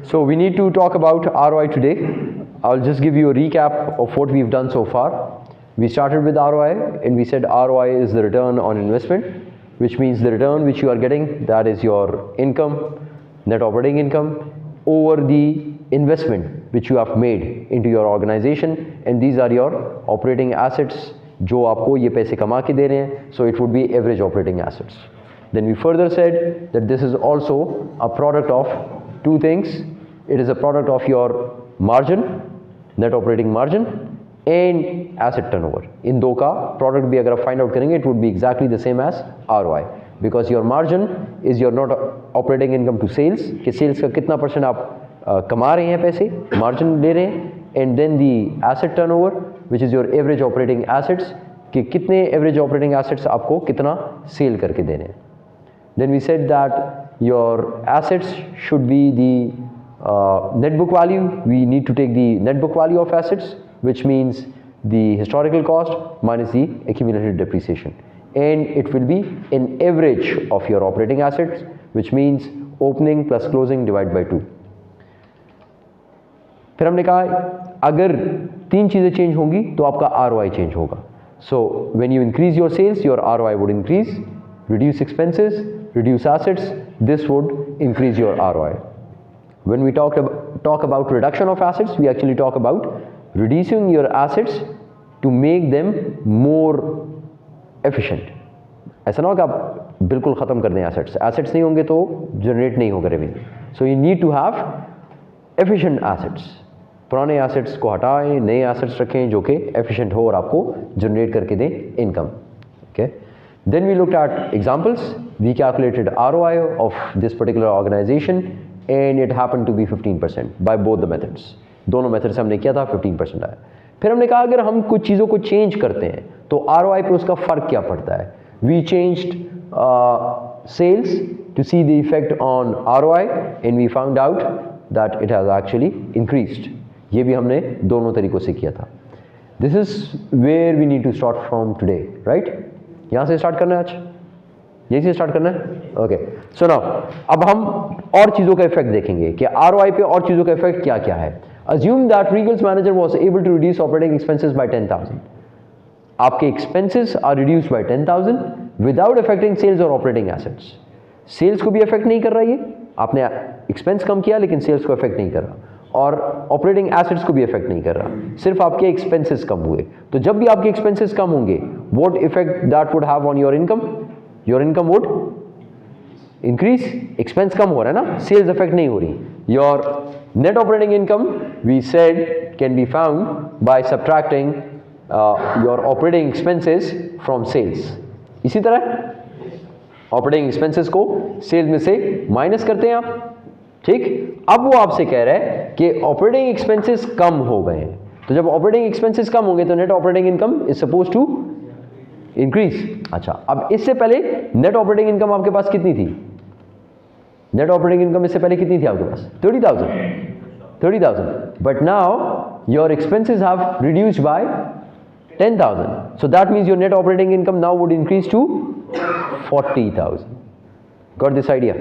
So we need to talk about ROI today. I'll just give you a recap of what we've done so far. We started with ROI and we said ROI is the return on investment, which means the return which you are getting, that is your income, net operating income, over the investment which you have made into your organization, and these are your operating assets जो आपको ये पैसे कमा के दे रहे हैं. So it would be average operating assets. Then we further said that this is also a product of two things. It is a product of your margin, net operating margin, and asset turnover. इन दो का product भी अगर आप find out करेंगे, it would be exactly the same as ROI, because your margin is your not operating income to sales, कि sales का कितना % आप कमा रहे हैं पैसे, margin ले रहे हैं, and then the asset turnover, which is your average operating assets, कि कितने average operating assets आपको कितना sale करके देने हैं. Then we said that your assets should be the net book value. We need to take the net book value of assets, which means the historical cost minus the accumulated depreciation, and it will be an average of your operating assets, which means opening plus closing divided by 2. फिर हमने कहा अगर तीन चीज़ें change होंगी तो आपका ROI change होगा. So when you increase your sales, your ROI would increase. Reduce expenses, reduce assets, this would increase your ROI. When we talk about reduction of assets, we actually talk about reducing your assets to make them more efficient. ऐसा ना हो कि आप बिल्कुल ख़त्म कर दें assets. Assets नहीं होंगे तो generate नहीं होगा revenue. So you need to have efficient assets. पुराने assets को हटाएं, नए assets रखें जो कि efficient हो और आपको generate करके दें income. Okay. Then we looked at examples. We calculated ROI of this particular organization and it happened to be 15% by both the methods. दोनों methods से हमने किया था, 15% आया. फिर हमने कहा अगर हम कुछ चीज़ों को change करते हैं तो ROI पे उसका फ़र्क क्या पड़ता है. We changed sales to see the effect on ROI and we found out that it has actually increased. ये भी हमने दोनों तरीक़ों से किया था. This is where we need to start from today, right? यहाँ से स्टार्ट करना है आज, यही से स्टार्ट करना है. ओके. सो नाउ अब हम और चीज़ों का इफेक्ट देखेंगे कि ROI पे और चीज़ों का इफेक्ट क्या क्या है. Assume that Regal's manager was able to reduce operating expenses by 10,000. आपके expenses are reduced by 10,000 without affecting sales or operating assets. Sales को भी अफेक्ट नहीं कर रहा ये, आपने एक्सपेंस कम किया लेकिन सेल्स को अफेक्ट नहीं कर रहा, और ऑपरेटिंग एसेट्स को भी अफेक्ट नहीं कर रहा, सिर्फ आपके एक्सपेंसेस कम हुए. तो जब भी आपके एक्सपेंसेस कम होंगे, what effect that would have on your income? Your income would increase. Expense कम हो रहा है ना, सेल्स अफेक्ट नहीं हो रही. Your net operating income we said can be found by subtracting your operating expenses from sales. इसी तरह ऑपरेटिंग एक्सपेंसेस को सेल्स में से माइनस करते हैं आप. ठीक. अब वो आपसे कह रहा है कि ऑपरेटिंग एक्सपेंसेस कम हो गए हैं, तो जब ऑपरेटिंग एक्सपेंसेस कम होंगे तो net operating income is suppose to increase. अच्छा, अब इससे पहले नेट ऑपरेटिंग इनकम आपके पास कितनी थी? नेट ऑपरेटिंग इनकम इससे पहले कितनी थी आपके पास? 30,000. But now your expenses have reduced by 10,000. So that means your net operating income now would increase to 40,000. Got this idea?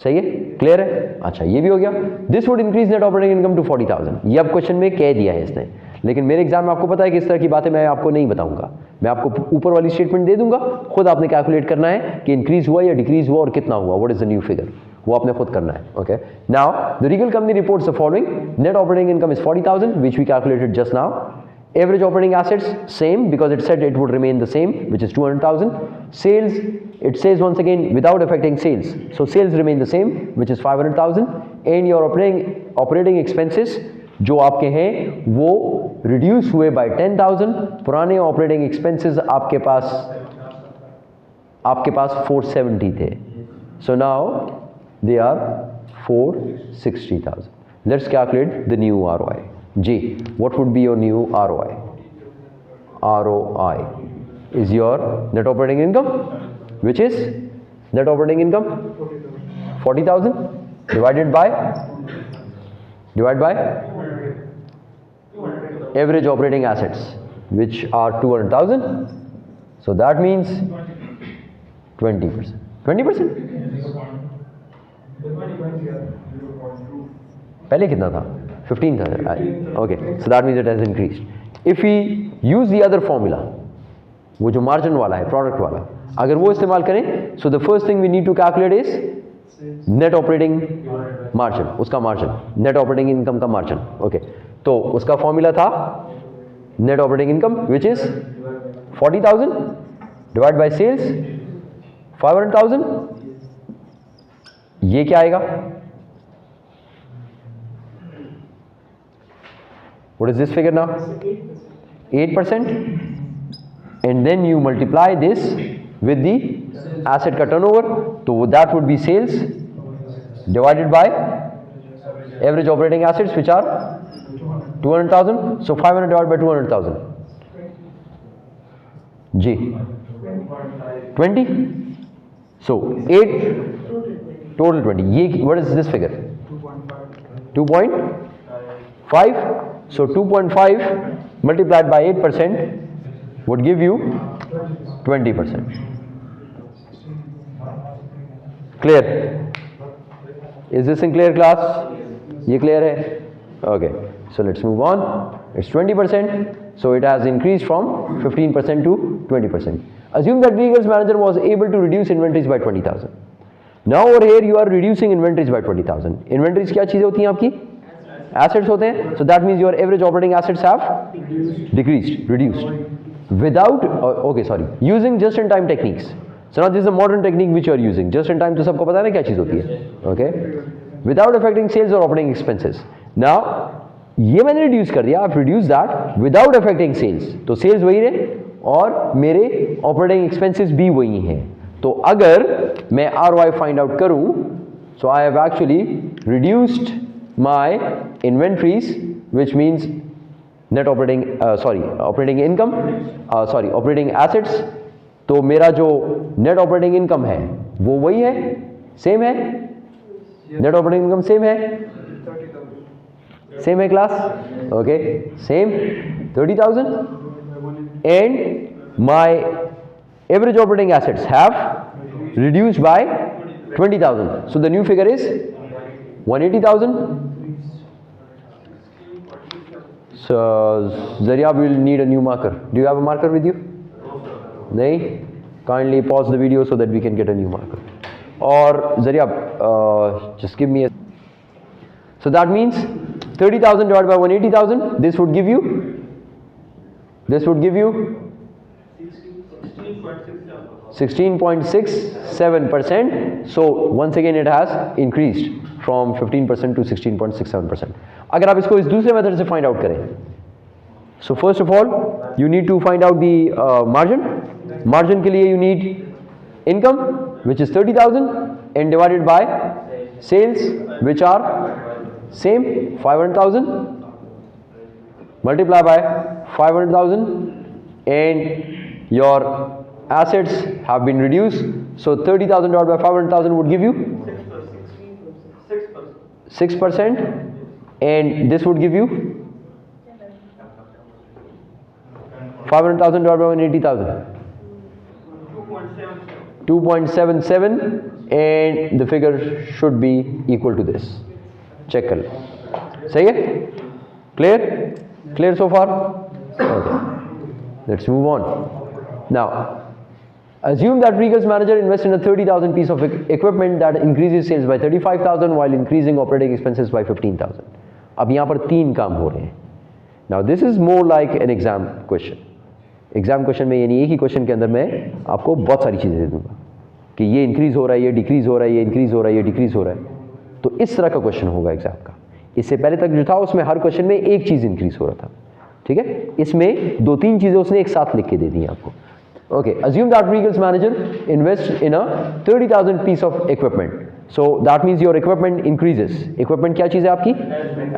सही है, क्लियर है. अच्छा, ये भी हो गया. This would increase net operating income to 40,000. ये अब क्वेश्चन में कह दिया है इसने, लेकिन मेरे एग्जाम में आपको पता है कि इस तरह की बातें मैं आपको नहीं बताऊंगा. मैं आपको ऊपर वाली स्टेटमेंट दे दूंगा, खुद आपने कैलकुलेट करना है कि इंक्रीज हुआ या डिक्रीज हुआ और कितना हुआ. What is the new figure, वो आपने खुद करना है. Okay. Now the Regal company reports the following. Net operating income is 40,000 which we calculated just now. Average operating assets same, because it said it would remain the same, which is 200,000. Sales, it says once again without affecting sales, so sales remain the same, which is 500,000. And your operating expenses जो आपके हैं वो reduce हुए by 10,000. पुराने operating expenses आपके पास 470 थे, so now they are 460,000. Let's calculate the new ROI. G, what would be your new ROI? ROI is your net operating income, which is net operating income 40,000 divided by average operating assets, which are 200,000. So that means 20%. 20%? पहले कितना था? 15 था. Okay, so that means it has increased. If we use the other formula, वो जो margin वाला है, product वाला, अगर वो इस्तेमाल करें, so the first thing we need to calculate is net operating margin, उसका मार्जिन, नेट ऑपरेटिंग इनकम का मार्जिन. ओके, तो उसका फॉर्मूला था net operating income which is 40,000 divide by sales 500,000. ये क्या आएगा? What is this figure now? 8%. And then you multiply this with the asset का turnover, so that would be sales divided by average operating assets which are 200,000. So 500 divided by 200,000. Ji 20. So 8 total 20. ये what is this figure? 2.5. So 2.5 multiplied by 8% would give you 20%. Clear? Is this in clear class? ये clear है? Okay. So let's move on. It's 20%. So it has increased from 15% to 20%. Assume that Regal's manager was able to reduce inventories by 20,000. Now over here you are reducing inventories by 20,000. Inventories क्या चीजें होती हैं आपकी? Assets होते हैं. So that means your average operating assets have decreased, reduced without using just in time techniques. So now this is a modern technique which you are using. Just in time तो सबको पता है ना क्या चीज होती है? Okay, without affecting sales or operating expenses. Now ये मैंने reduce कर दिया. I've reduced that without affecting sales. तो sales वही रहे और मेरे operating expenses भी वही हैं. तो अगर मैं ROI find out करूं, so I have actually reduced my inventories, which means net operating operating income, operating assets. तो मेरा जो net operating income है वो वही है, सेम है. net operating income सेम है, सेम है class. Okay, same 30,000 and my average operating assets have reduced by 20,000. So the new figure is 180,000. So Zaria will need a new marker. Do you have a marker with you? नहीं? Kindly pause the video so that we can get a new marker. Or Zaria, just give me a. So that means 30,000 divided by 180,000. This would give you 16.67%. So once again it has increased from 15% to 16.67%. अगर आप इसको इस दूसरे method से find out करें, so first of all you need to find out the margin. Margin के लिए you need income which is 30,000 and divided by sales which are same 500,000, multiply by 500,000 and your assets have been reduced. So 30,000 divided by 500,000 would give you 6%, and this would give you 500,000 divided by 180,000, 2.77, and the figure should be equal to this. Check कर लो. सही है? Clear so far? Okay. Let's move on. Now, assume that Regal's manager invests in a 30,000 piece of equipment that increases sales by 35,000 while increasing operating expenses by 15,000. अब यहाँ पर तीन काम हो रहे हैं. Now this is more like an exam question. Exam question में यानी एक ही क्वेश्चन के अंदर मैं आपको बहुत सारी चीज़ें दे दूंगा कि ये इंक्रीज हो रहा है, ये डिक्रीज हो रहा है, ये इंक्रीज हो रहा है, ये डिक्रीज हो रहा है. तो इस तरह का क्वेश्चन होगा एग्जाम का. इससे पहले तक जो था उसमें हर क्वेश्चन में एक चीज़ इंक्रीज हो रहा था. ठीक है, इसमें दो तीन चीज़ें उसने एक साथ लिख के दे दी आपको. Okay, assume that Regal's manager invests in a 30,000 piece of equipment. So that means your equipment increases. Equipment क्या चीज़ है आपकी?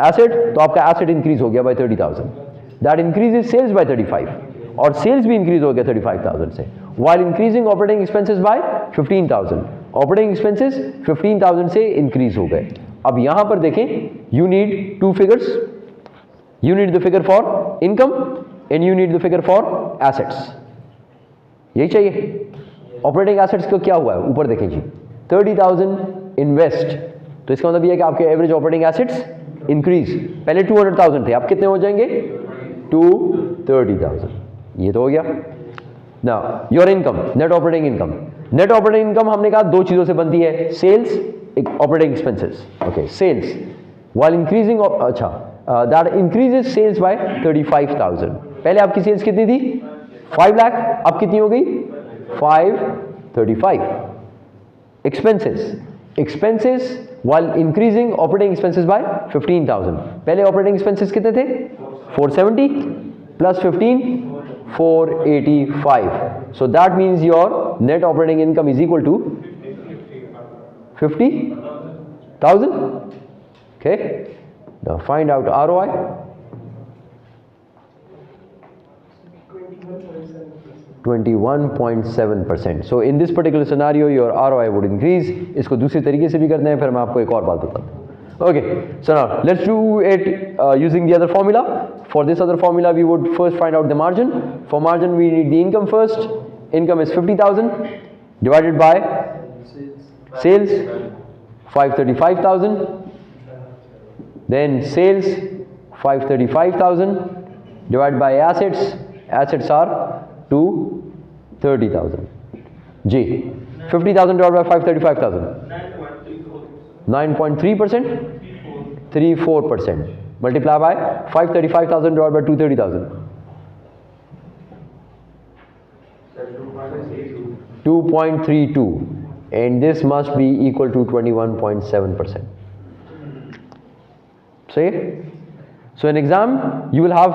Asset. तो आपका asset increase हो गया by 30,000. That increases sales by 35. और sales भी increase हो गया 35,000 से. While increasing operating expenses by 15,000. Operating expenses 15,000 से increase हो गए. अब यहाँ पर देखें, you need two figures. You need the figure for income and you need the figure for assets. यही चाहिए. ऑपरेटिंग एसेट्स को क्या हुआ है ऊपर देखें जी, 30,000 इन्वेस्ट तो इसका मतलब ये है कि आपके एवरेज ऑपरेटिंग एसेट्स इंक्रीज, पहले 200,000 थे, अब कितने हो जाएंगे 230,000, ये तो हो गया ना। Your income, net operating income, net operating income हमने कहा दो चीजों से बनती है, sales, operating expenses. Okay, sales while increasing, अच्छा दैट इंक्रीजेस सेल्स बाय 35,000। पहले आपकी सेल्स कितनी थी 5 लाख, अब कितनी हो गई 535। Expenses while increasing operating expenses by 15,000। पहले operating expenses कितने थे 470 plus 15 485, so that means your net operating income is equal to 50,000। okay, now find out ROI। 21.7%। So in this particular scenario your ROI would increase। इसको दूसरी तरीके से भी करते हैं, फिर मैं आपको एक और बात बताता हूँ। Okay, so now let's do it using the other formula। For this other formula we would first find out the margin। For margin we need the income first। Income is 50,000 divided by sales 535,000, then sales 535,000 divided by assets, assets are 230,000। Ji 50,000 divided by 535,000, 9.3%, 34%, multiply by 535,000 divided by 230,000, 2.32, and this must be equal to 21.7%। See? So in exam you will have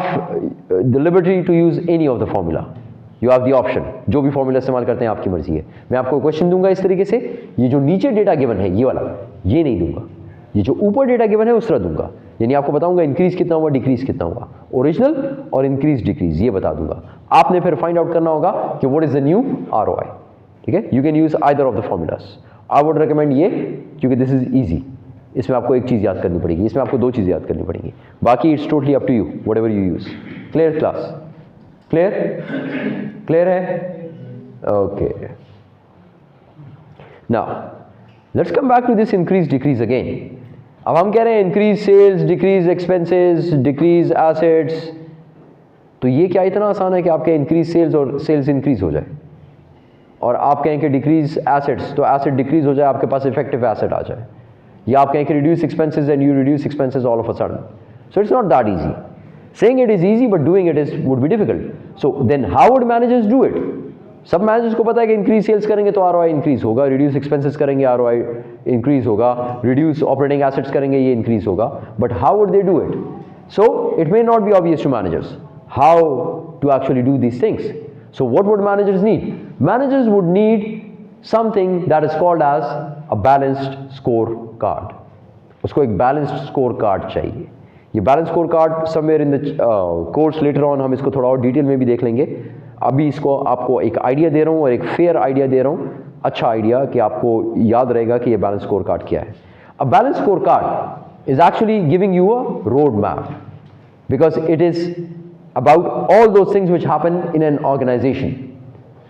the liberty to use any of the formula। You have the option, जो भी formula इस्तेमाल करते हैं आपकी मर्जी है। मैं आपको क्वेश्चन दूंगा इस तरीके से, ये जो नीचे डेटा गिवन है ये वाला, ये नहीं दूंगा, ये जो ऊपर डेटा गिवन है उस तरह दूंगा। यानी आपको बताऊंगा इंक्रीज कितना हुआ, डिक्रीज कितना हुआ, ओरिजिनल और इंक्रीज डिक्रीज ये बता दूंगा। आपने फिर फाइंड आउट करना होगा कि what is the new ROI। ठीक है, you can use either of the formulas. I would recommend ये, क्योंकि दिस इज ईजी। इसमें आपको एक चीज़ याद करनी पड़ेगी, इसमें आपको दो चीज़ें याद करनी पड़ेंगी, बाकी it's totally up to you, whatever you use. Clear class? Clear? Clear है? Okay, now let's come back to this increase decrease again. अब हम कह रहे हैं increase sales, decrease expenses, decrease assets, तो ये क्या इतना आसान है कि आपके इंक्रीज सेल्स और सेल्स इंक्रीज हो जाए, और आप कहें कि डिक्रीज एसेट्स तो एसेट डिक्रीज हो जाए, आपके पास इफेक्टिव एसेट आ जाए, या आप कहें कि reduce expenses and you reduce expenses all of a sudden। So it's not that easy। Saying it is easy but doing it would be difficult। So then how would managers do it? सब managers को पता है कि increase sales करेंगे तो ROI increase होगा, reduce expenses करेंगे ROI increase होगा, reduce operating assets करेंगे ये increase होगा, but how would they do it? So it may not be obvious to managers how to actually do these things। So what would managers need? Managers would need something that is called as a balanced scorecard। उसको एक balanced scorecard चाहिए। ये balanced scorecard somewhere in the course later on हम इसको थोड़ा और detail में भी देख लेंगे। अभी इसको आपको एक आइडिया दे रहा हूँ और एक फेयर आइडिया दे रहा हूँ, अच्छा आइडिया कि आपको याद रहेगा कि ये balanced scorecard क्या है। A balanced scorecard is actually giving you a road map because it is about all those things which happen in an organization।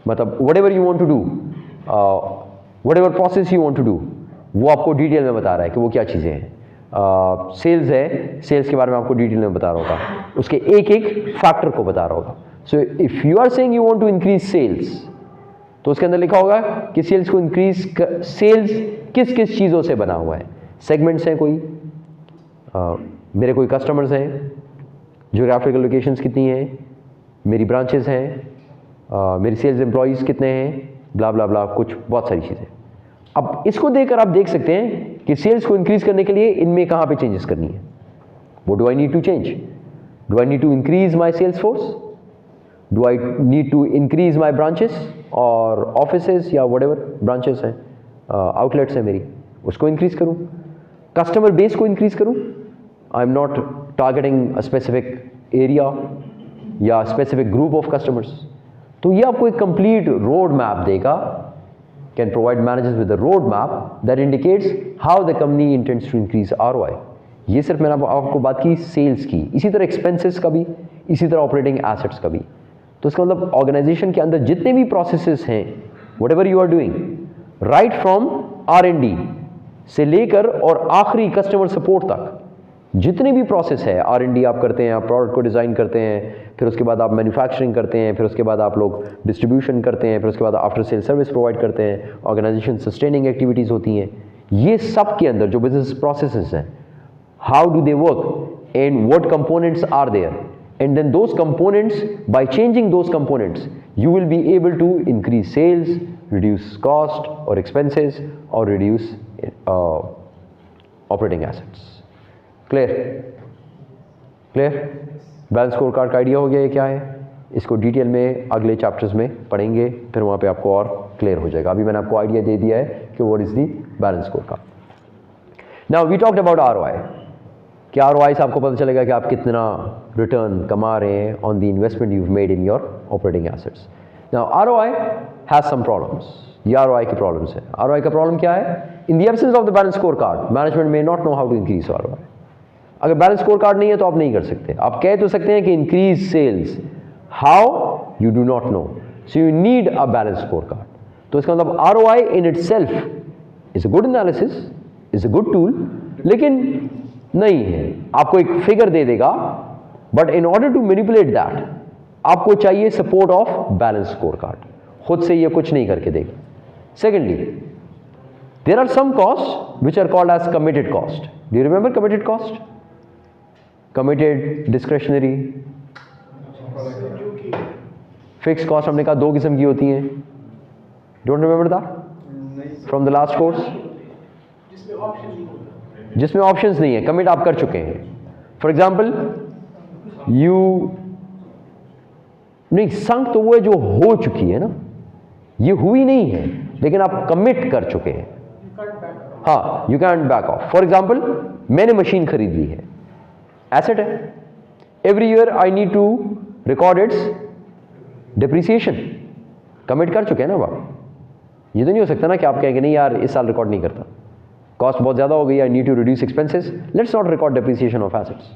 मतलब whatever you want to do, whatever process you want to do, वो आपको detail में बता रहा है कि वो क्या चीज़ें हैं। सेल्स है, सेल्स के बारे में आपको डिटेल में बता रहा होगा, उसके एक एक फैक्टर को बता रहा होगा। So if you are saying you want to increase sales, तो उसके अंदर लिखा होगा कि सेल्स को इंक्रीज, सेल्स किस किस चीज़ों से बना हुआ है। सेगमेंट्स हैं कोई, मेरे कोई कस्टमर्स हैं, ज्योग्राफिकल लोकेशंस कितनी हैं, मेरी ब्रांचेस हैं, मेरी सेल्स एम्प्लॉयज़ कितने हैं, ब्ला ब्ला ब्ला, कुछ बहुत सारी चीज़ें। अब इसको देखकर आप देख सकते हैं कि सेल्स को इंक्रीज करने के लिए इनमें कहाँ पे चेंजेस करनी है। What do I need to change? Do I need to increase my sales force? Do I need to increase my branches और ऑफिसेस या व्हाटएवर ब्रांचेस हैं, आउटलेट्स हैं मेरी, उसको इंक्रीज करूँ? कस्टमर बेस को इंक्रीज करूँ? आई am not targeting a specific area या स्पेसिफिक ग्रुप ऑफ कस्टमर्स। तो ये आपको एक कंप्लीट रोड मैप देगा, can provide managers with a road map that indicates how the company intends to increase ROI। ये सिर्फ मैंने आपको बात की सेल्स की, इसी तरह एक्सपेंसेस का भी, इसी तरह ऑपरेटिंग एसेट्स का भी। तो इसका मतलब ऑर्गेनाइजेशन के अंदर जितने भी प्रोसेसेस हैं, whatever you are doing, right from R&D, से लेकर और आखिरी कस्टमर सपोर्ट तक जितनी भी प्रोसेस है, R&D आप करते हैं, आप प्रोडक्ट को डिज़ाइन करते हैं, फिर उसके बाद आप मैन्युफैक्चरिंग करते हैं, फिर उसके बाद आप लोग डिस्ट्रीब्यूशन करते हैं, फिर उसके बाद आफ्टर सेल सर्विस प्रोवाइड करते हैं, ऑर्गेनाइजेशन सस्टेनिंग एक्टिविटीज़ होती हैं, ये सब के अंदर जो बिजनेस प्रोसेसेस हैं, how do they work and what components are there, and then those components, by changing those components, you will be able to increase sales, reduce cost or expenses, or reduce operating assets. Clear? Balance score card का idea हो गया ये क्या है? इसको detail में अगले chapters में पढ़ेंगे, फिर वहाँ पे आपको और क्लियर हो जाएगा. अभी मैंने आपको आइडिया दे दिया है कि what is the balance score card. Now we talked about ROI. कि ROI से आपको पता चलेगा कि आप कितना रिटर्न कमा रहे हैं on the investment you made in your operating assets. Now ROI has some problems. ये ROI की प्रॉब्लम्स है. ROI का प्रॉब्लम क्या है? In the absence of the balance score card, management may not know how to increase ROI. अगर balance score card नहीं है तो आप नहीं कर सकते. आप कह तो सकते हैं कि increase sales, how you do not know. So you need a balance score card. तो इसका मतलब ROI in itself is a good analysis, is a good tool, लेकिन नहीं है. आपको एक फिगर दे देगा, but in order to manipulate that आपको चाहिए support of balance score card. खुद से ये कुछ नहीं करके देगा. Secondly, there are some cost which are called as committed cost. Do you remember committed cost? Committed, discretionary, fix cost. हमने कहा दो किस्म की होती हैं. Don't remember that from the last course? जिसमें ऑप्शंस नहीं है, कमिट आप कर चुके हैं. फॉर एग्जाम्पल, यू नहीं, संक तो वो है जो हो चुकी है ना, ये हुई नहीं है, लेकिन आप कमिट कर चुके हैं. हाँ, you can back off. For example, मैंने मशीन खरीद ली है, एसेट है. Every year I need to record its depreciation. Commit कर चुके हैं ना आप. ये तो नहीं हो सकता ना कि आप कहेंगे नहीं यार इस साल रिकॉर्ड नहीं करता, कॉस्ट बहुत ज़्यादा हो गई, I need to reduce expenses, let's not record depreciation of assets.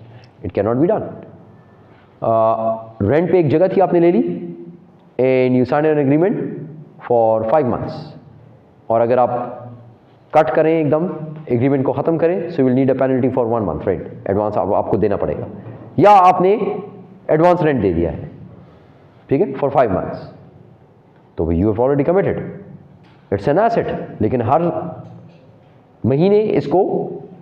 It can not be done. Rent पे एक जगह थी, आपने ले ली, and you sign an agreement for 5 months. और अगर आप कट करें एकदम, एग्रीमेंट को ख़त्म करें, so will need a penalty for 1 month rent advance आपको देना पड़ेगा. या आपने एडवांस रेंट दे दिया है, ठीक है, फॉर 5 months, तो you have already committed. It's an asset, लेकिन हर महीने इसको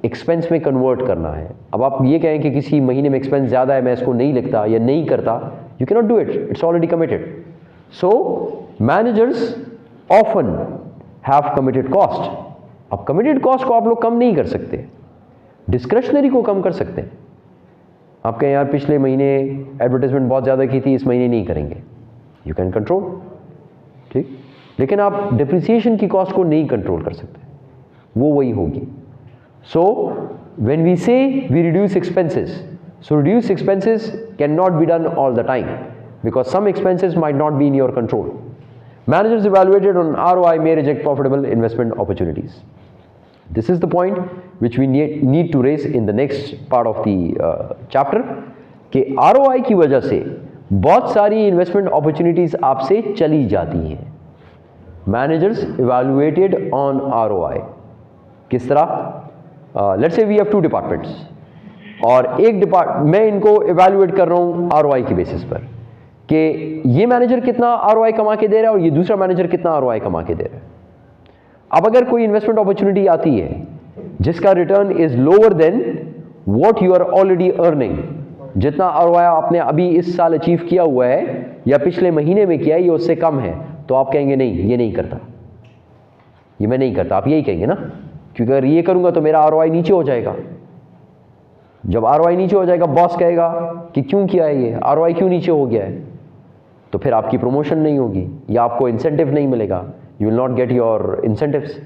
एक्सपेंस में कन्वर्ट करना है. अब आप ये कहें कि किसी महीने में एक्सपेंस ज़्यादा है, मैं इसको नहीं लिखता या नहीं करता, you can not do it, it's already committed. So managers often have committed cost. अब कमिटेड कॉस्ट को आप लोग कम नहीं कर सकते, डिस्क्रेशनरी को कम कर सकते हैं. आप कहें यार पिछले महीने एडवर्टाइजमेंट बहुत ज़्यादा की थी, इस महीने नहीं करेंगे, यू कैन कंट्रोल, ठीक. लेकिन आप डिप्रिसिएशन की कॉस्ट को नहीं कंट्रोल कर सकते, वो वही होगी. So when we say we reduce expenses, so reduce expenses can not be done all the time because some expenses might not be in your control. Managers evaluated on ROI may reject profitable investment opportunities. This is the point which we need to raise in the next part of the chapter कि ROI की वजह से बहुत सारी investment opportunities आपसे चली जाती हैं. Managers evaluated on ROI. किस तरह? Let's say we have 2 departments, और एक मैं इनको इवैल्यूएट कर रहा हूँ ROI की बेसिस पर कि ये मैनेजर कितना ROI कमा के दे रहा है और ये दूसरा मैनेजर कितना ROI कमा के दे रहा है. अब अगर कोई इन्वेस्टमेंट अपॉर्चुनिटी आती है जिसका return is lower than what you are already earning, जितना ROI आपने अभी इस साल अचीव किया हुआ है या पिछले महीने में किया है, ये उससे कम है, तो आप कहेंगे नहीं ये नहीं करता, ये मैं नहीं करता. आप यही कहेंगे ना, क्योंकि अगर ये करूंगा तो मेरा ROI नीचे हो जाएगा. जब ROI नीचे हो जाएगा, बॉस कहेगा कि क्यों किया है ये, ROI क्यों नीचे हो गया है, तो फिर आपकी प्रमोशन नहीं होगी या आपको इंसेंटिव नहीं मिलेगा, you will not get your incentives.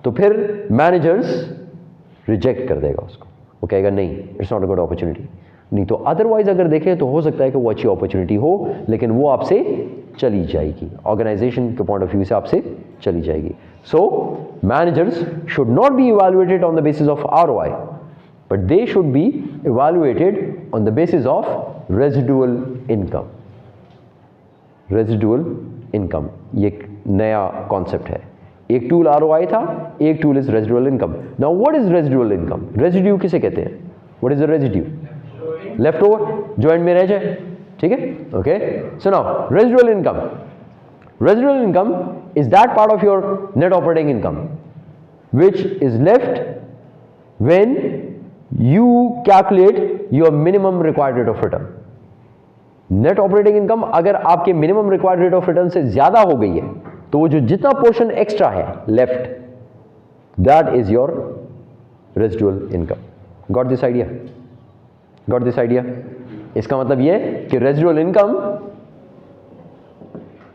तो फिर मैनेजर्स रिजेक्ट कर देगा उसको, वो कहेगा नहीं it's not a good opportunity. नहीं तो अदरवाइज अगर देखें तो हो सकता है कि वो अच्छी अपॉर्चुनिटी हो, लेकिन वो आपसे चली जाएगी, ऑर्गेनाइजेशन के पॉइंट ऑफ व्यू से आपसे चली जाएगी. So managers should not be evaluated on the basis of ROI, but they should be evaluated on the basis of residual income. Residual income ये एक नया कॉन्सेप्ट है एक टूल ROI था, एक tool is residual income. Now what is residual income? Residue किसे कहते हैं? What is the residue? Left over, जो एंड में रह जाए. ठीक है, okay. So now residual income. Residual income is that part of your net operating income which is left when you calculate your minimum required rate of return. Net operating income अगर आपके minimum required rate of return से ज्यादा हो गई है तो वो जो जितना पोर्शन एक्स्ट्रा है left, that is your residual income. Got this idea? Got this idea? इसका मतलब ये कि residual income,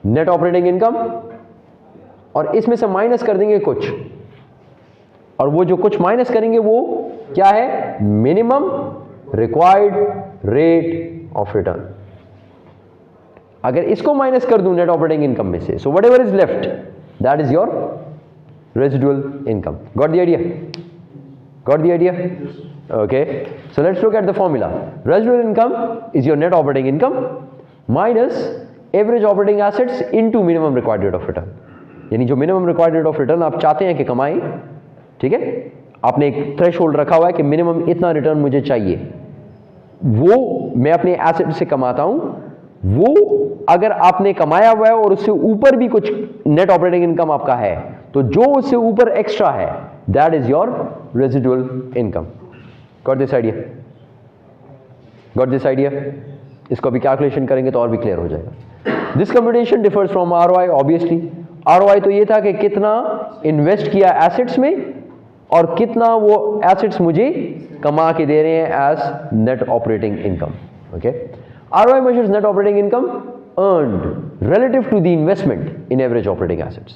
net operating income, और इसमें से माइनस कर देंगे कुछ, और वो जो कुछ माइनस करेंगे वो क्या है? Minimum required rate of return. अगर इसको माइनस कर दूं नेट ऑपरेटिंग इनकम में से, so whatever is left that is your residual income. Got the idea? Got the idea? Okay. So let's look at the formula. Residual income is your net operating income minus average operating assets into minimum required rate of return. यानी जो minimum required rate of return आप चाहते हैं कि कमाएं, ठीक है, आपने एक थ्रेशोल्ड रखा हुआ है कि मिनिमम इतना रिटर्न मुझे चाहिए, वो मैं अपने एसेट से कमाता हूं. वो अगर आपने कमाया हुआ है और उससे ऊपर भी कुछ नेट ऑपरेटिंग इनकम आपका है, तो जो उससे ऊपर एक्स्ट्रा है that is your residual income. Got this idea? Got this idea? इसको भी कैलकुलेशन करेंगे तो और भी क्लियर हो जाएगा. This computation differs from ROI obviously. ROI तो ये था कि कितना इन्वेस्ट किया एसेट्स में और कितना वो एसेट्स मुझे कमा के दे रहे हैं as net operating income. Okay. ROI measures net operating income earned relative to the investment in average operating assets.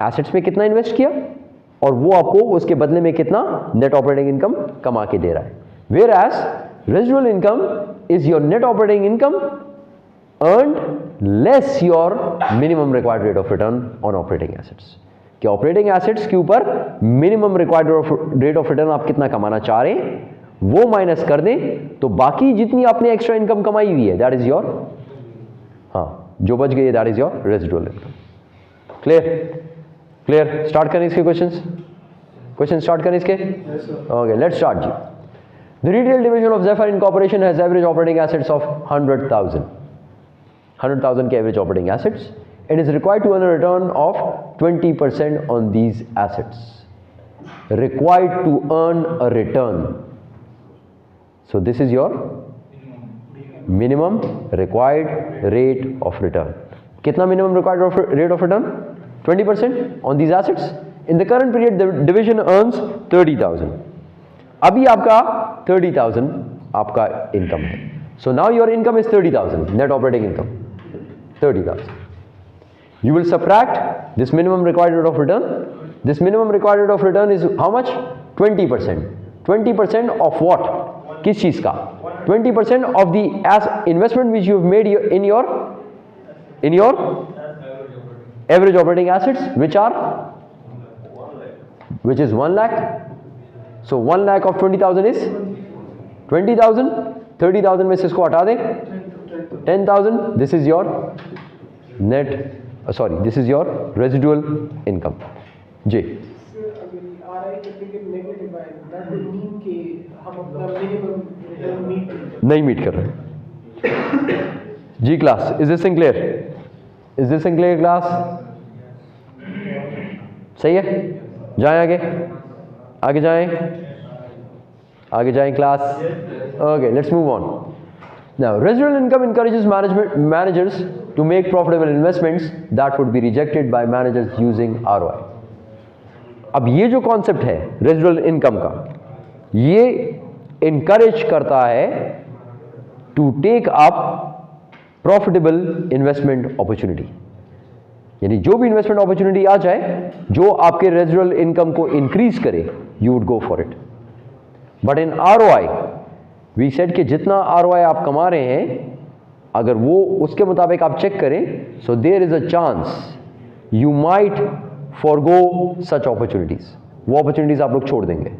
Assets में कितना इन्वेस्ट किया और वो आपको उसके बदले में कितना नेट ऑपरेटिंग इनकम कमा के दे रहा है. Whereas residual income is your net operating income earned less your minimum required rate of return on operating assets. कि ऑपरेटिंग एसेट्स के ऊपर minimum required rate of return आप कितना कमाना चाह रहे हैं वो माइनस कर दें तो बाकी जितनी आपने एक्स्ट्रा इनकम कमाई हुई है दैट इज योर, हाँ, जो बच गई है that is your residual income. Clear? Clear? Start करें इसके क्वेश्चंस. क्वेश्चन स्टार्ट करें इसके. ओके, लेट्स स्टार्ट जी. The retail division of Zephyr incorporation has average operating assets of 100,000. 100,000 के average operating assets. It is required to earn a return of 20% on these assets. Required to earn a return. So this is your minimum required rate of return. कितना minimum required rate of return? 20% on these assets. In the current period, the division earns 30,000. अभी आपका 30,000 आपका income है. So now your income is 30,000 net operating income. 30,000. You will subtract this minimum required rate of return. This minimum required rate of return is how much? 20%. 20% of what? किस चीज का? 20% of the investment which you have made in your average operating assets, which is 1 lakh. So 1 lakh of 20,000 is 20,000. 30,000 में से इसको हटा दें 10,000. This is your net. This is your residual income. जी. नहीं meet कर रहे. जी class, is this clear? Is this clear class? सही है? जाएं आगे, आगे जाएं, आगे जाएं class. Okay, let's move on. Now, residual income encourages managers to make profitable investments that would be rejected by managers using ROI. अब ये जो कॉन्सेप्ट है रेजिडुअल इनकम का, ये इनकरेज करता है to take up profitable investment opportunity. यानी जो भी इन्वेस्टमेंट अपॉर्चुनिटी आ जाए जो आपके रेजिडुअल इनकम को इंक्रीज करे, you would go for it. But in ROI we said कि जितना ROI आप कमा रहे हैं अगर वो उसके मुताबिक आप चेक करें, so there is a chance you might forgo such opportunities. वो अपॉर्चुनिटीज आप लोग छोड़ देंगे.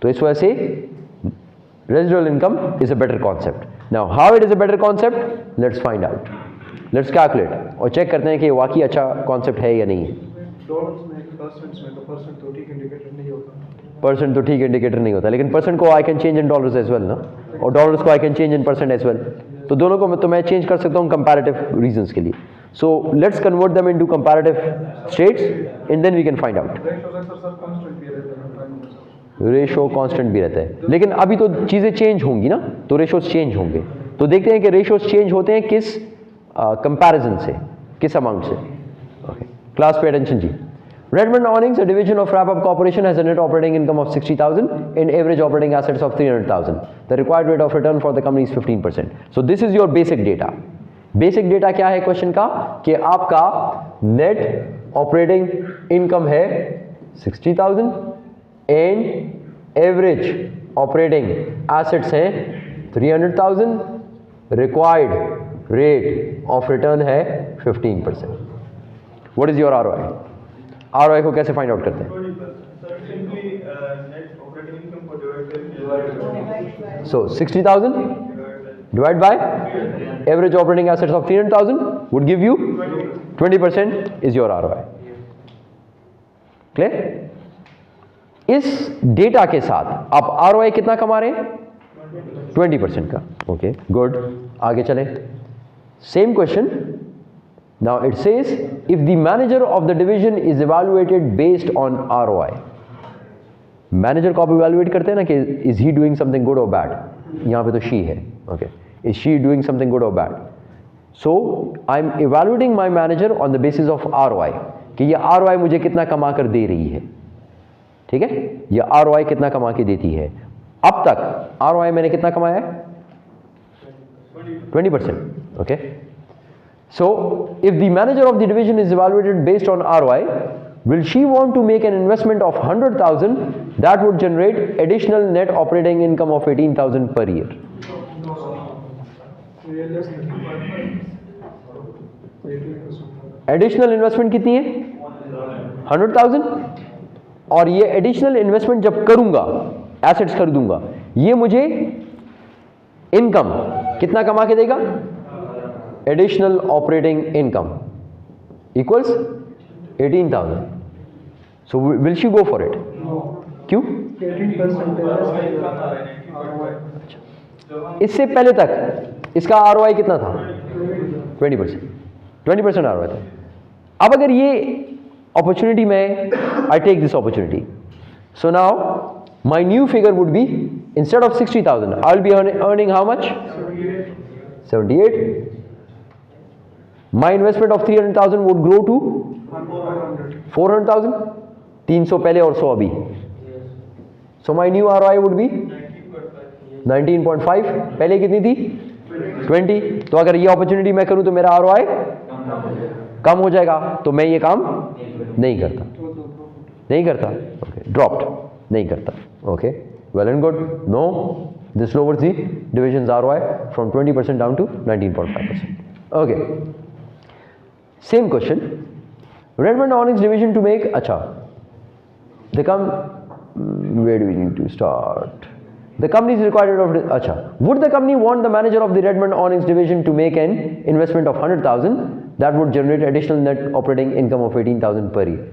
तो इस वजह से residual income is a better concept. Now how it is a better concept, let's find out. Let's calculate और चेक करते हैं कि वाकई अच्छा कॉन्सेप्ट है या नहीं है. परसेंट्स में, तो परसेंट तो ठीक इंडिकेटर नहीं होता, परसेंट तो ठीक इंडिकेटर नहीं होता, लेकिन परसेंट को I can change in dollars as well ना, और डॉलर्स को I can change in percent as well, तो दोनों को तो मैं चेंज कर सकता हूँ कंपैरेटिव रीजंस के लिए. So let's convert them into comparative states and then we can find out. Ratio constant भी रहता है, लेकिन अभी तो चीज़ें चेंज होंगी ना, तो रेशोज चेंज होंगे. तो देखते हैं कि रेशोज चेंज होते हैं किस कंपैरिजन से, किस अमाउंट से. ओके, क्लास पे अटेंशन जी. Redmond Awnings, a division of Wrap-Up Corporation, has a net operating income of 60,000 and average operating assets of 300,000. The required rate of return for the company is 15%. So this is your basic data. Basic data क्या है question का, कि आपका net operating income है 60,000 and average operating assets हैं 300,000. Required rate of return है 15%. What is your ROI? ROI को कैसे फाइंड आउट करते हैं? So 60,000 divided by average operating assets of 300,000 would give you 20% is your ROI. Clear? इस data के साथ आप ROI कितना कमा रहे हैं? 20% का. Okay, good. आगे चलें. Same question. Now it says if the manager of the division is evaluated based on ROI. Manager को आप इवेल्युएट करते हैं ना कि is he doing something good or bad. यहाँ पे तो she है. Okay, is she doing something good or bad? So I'm evaluating my manager on the basis of ROI, कि ये ROI मुझे कितना कमा कर दे रही है. ठीक है, ये ROI कितना कमा के देती है. अब तक ROI मैंने कितना कमाया है? 20%. Okay. So, if the manager of the division is evaluated based on ROI, will she want to make an investment of 100,000 that would generate additional net operating income of 18,000 per year? Additional investment कितनी है? 100,000. और ये additional investment जब करूंगा, assets खरीदूंगा, ये मुझे income कितना कमा के देगा? Additional operating income equals 18,000. So will she go for it? No. क्यों? 18% इससे पहले तक इसका ROI कितना था? 20%. 20% ROI था. अब अगर ये opportunity में I take this opportunity. So now my new figure would be, instead of 60,000, I'll be earning how much? 78. My investment of 300,000 would grow to 400,000. 300 पहले और 100 अभी. So my new ROI would be 19.5. पहले कितनी थी? 20. तो अगर ये अपॉर्चुनिटी मैं करूं तो मेरा ROI कम हो जाएगा, तो मैं ये काम नहीं करता. नहीं करता. Okay. Dropped. नहीं करता. Okay. Well and good. No. This lowers the division's ROI from 20% down to 19.5%. Okay. Same question. Redmond Awnings division to make, where do we need to start? The company is required of, would the company want the manager of the Redmond Awnings division to make an investment of 100,000 that would generate additional net operating income of 18,000 per year?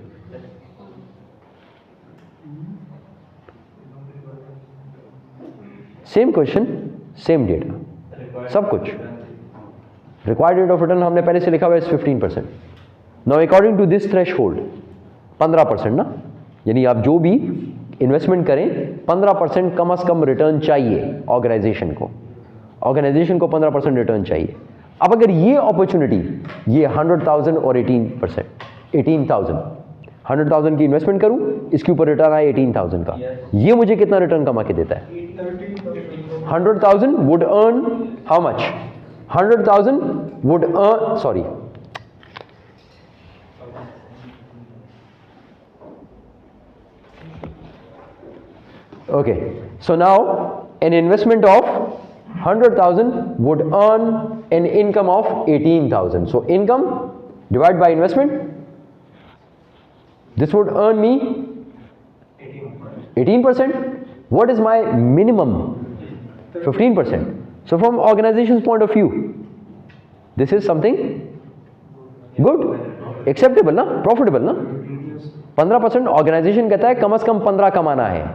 Same question, same data, सब कुछ. Required rate of return हमने पहले से लिखा हुआ है 15%. Now according to this threshold 15% ना, यानी आप जो भी इन्वेस्टमेंट करें 15% कम से कम रिटर्न चाहिए ऑर्गेनाइजेशन को. ऑर्गेनाइजेशन को 15% रिटर्न चाहिए. अब अगर ये अपॉर्चुनिटी, ये 100,000 और 18,000, 100,000 की इन्वेस्टमेंट करूं, इसके ऊपर रिटर्न आए 18,000 का, ये मुझे कितना रिटर्न कमा के देता है? 100,000 would earn how much? 100,000 would earn, sorry, okay, so now an investment of 100,000 would earn an income of 18,000. So income divided by investment, this would earn me 18%. What is my minimum? 15%. So from organization's point of view, this is something good, acceptable, na? Profitable, na? 15%, organisation कहता है कम से कम 15 कमाना है,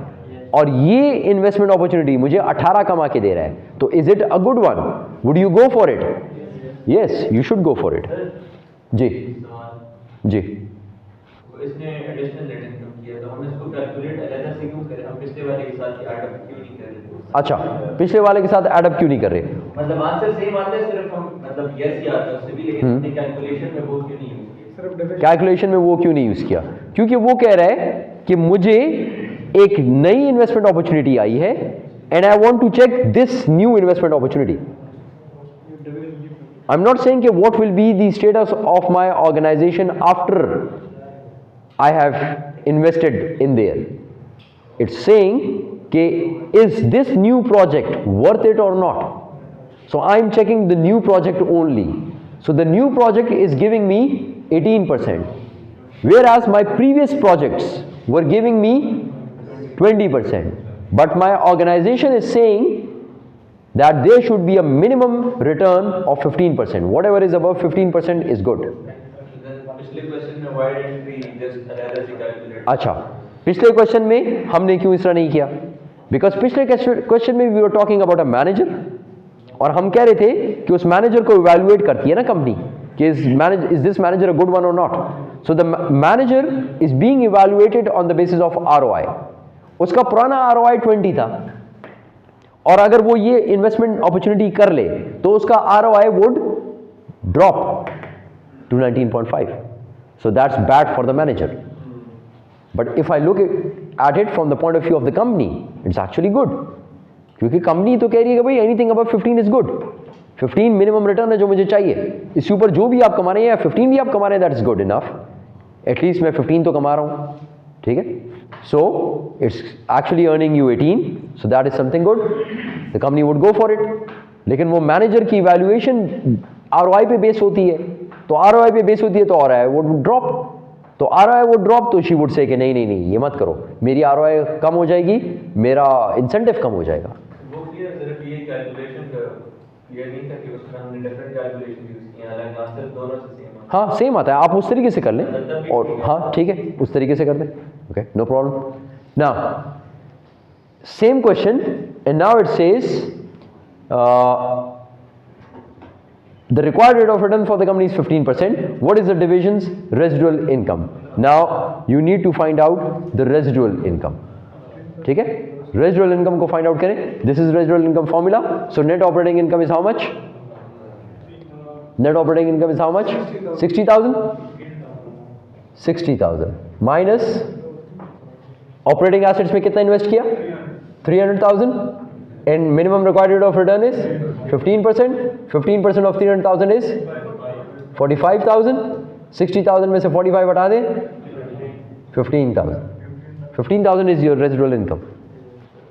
और ये investment opportunity मुझे 18 कमा के दे रहा है, तो is it a good one? Would you go for it? Yes, you should go for it. जी जी. इसने एडिशनल नेट इनकम किया, तो हम इसको कैलकुलेट अलग से क्यों करें? हम पिछले वाले के साथ ऐड अप क्यों नहीं कर रहे? अच्छा, पिछले वाले के साथ एडअप क्यों नहीं कर रहे? मतलब आंसर सेम आता है, सिर्फ हम मतलब यस ही आता है उससे भी, लेकिन हमने कैलकुलेशन में वो क्यों नहीं यूज किया? सिर्फ डिविजन कैलकुलेशन में वो क्यों नहीं यूज किया? क्योंकि वो कह रहा है कि मुझे एक नई इन्वेस्टमेंट अपॉर्चुनिटी आई है and I want to check this new investment opportunity. I am not saying कि what will be the status of my organization after I have invested in there. It's saying कि is this new project worth it or not? So I'm checking the new project only. So the new project is giving me 18%, whereas my previous projects were giving me 20%. But my organization is saying that there should be a minimum return of 15%. Whatever is above 15% is good. पिछले question में why didn't we just अलग से calculate? अच्छा, पिछले question में हमने क्यों इस तरह नहीं किया? बिकॉज पिछले क्वेश्चन में we were talking about a manager, और हम कह रहे थे कि उस मैनेजर को इवैल्यूएट करती है ना कंपनी कि is this manager a good one और not. So the manager is being evaluated on the basis of ROI. उसका पुराना ROI 20 था, और अगर वो ये इन्वेस्टमेंट अपॉर्चुनिटी कर ले तो उसका ROI would drop to 19.5. So that's bad for the manager. But if I look at it from the point of view of the company, it's actually good. क्योंकि कंपनी तो कह रही है कि भाई anything above 15 is good. 15 minimum return है जो मुझे चाहिए. इसके ऊपर जो भी आप कमा रहे हैं या 15 भी आप कमा रहे हैं, that is good enough. At least मैं 15 तो कमा रहा हूँ, ठीक है. So it's actually earning you 18, so that is something good. The company would go for it. लेकिन वो मैनेजर की वैल्यूएशन ROI पे बेस होती है, तो ROI पे बेस होती है तो ROI वुड ड्रॉप. तो ROI वुड ड्रॉप, तो शी वुड से कि नहीं नहीं नहीं ये मत करो, मेरी ROI कम हो जाएगी, मेरा इंसेंटिव कम हो जाएगा. वो क्लियर, सिर्फ ये कैलकुलेशन का ये नहीं था कि उसमें हमने डिफरेंट कैलकुलेशन यूज किया, अलग आंसर दोनों से सेम आता है. हाँ सेम आता है, आप उस तरीके से कर लें, और हाँ ठीक है उस तरीके से कर दें. Okay, no problem. Now same question and now it says the required rate of return for the company is 15%. What is the division's residual income? Now you need to find out the residual income. ठीक है, residual income को find out करें. This is residual income formula. So net operating income is how much? Net operating income is how much? 60,000. 60,000 minus operating assets में कितना invest किया? 300,000. And minimum required rate of return is 15%. 15% of 300,000 is 45,000. 60,000 में से 45 हटा दें, 15,000. 15,000 is your residual income.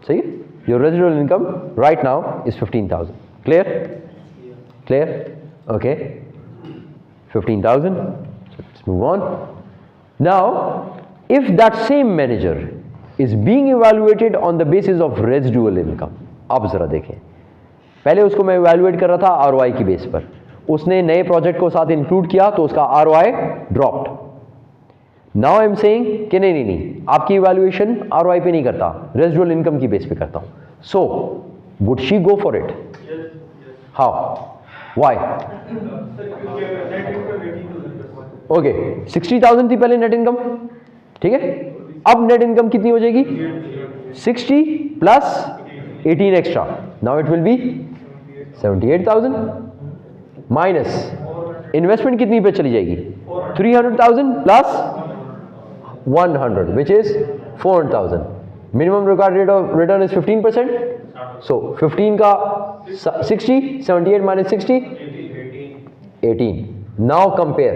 सही है? Your residual income right now is 15,000. Clear? Clear? Okay. 15,000. So let's move on. Now, if that same manager is being evaluated on the basis of residual income, आप जरा देखें, पहले उसको मैं evaluate कर रहा था ROI की बेस पर, उसने नए प्रोजेक्ट को साथ इंक्लूड किया तो उसका ROI dropped. Now I am saying कि नहीं नहीं नहीं, आपकी इवैल्यूएशन ROI पे नहीं करता, रेजिडुअल इनकम की बेस पे करता हूं. So would she go for it? How? Why? Okay, 60,000 थी पहले नेट इनकम, ठीक है. अब नेट इनकम कितनी हो जाएगी? 60 plus 18 extra. Now it will B 78,000 minus investment कितनी पे चली जाएगी? 300,000 plus 100 which is 400,000. Minimum required rate of return is 15%. सो 15 का 60, 78 माइनस 60, 18. Now compare.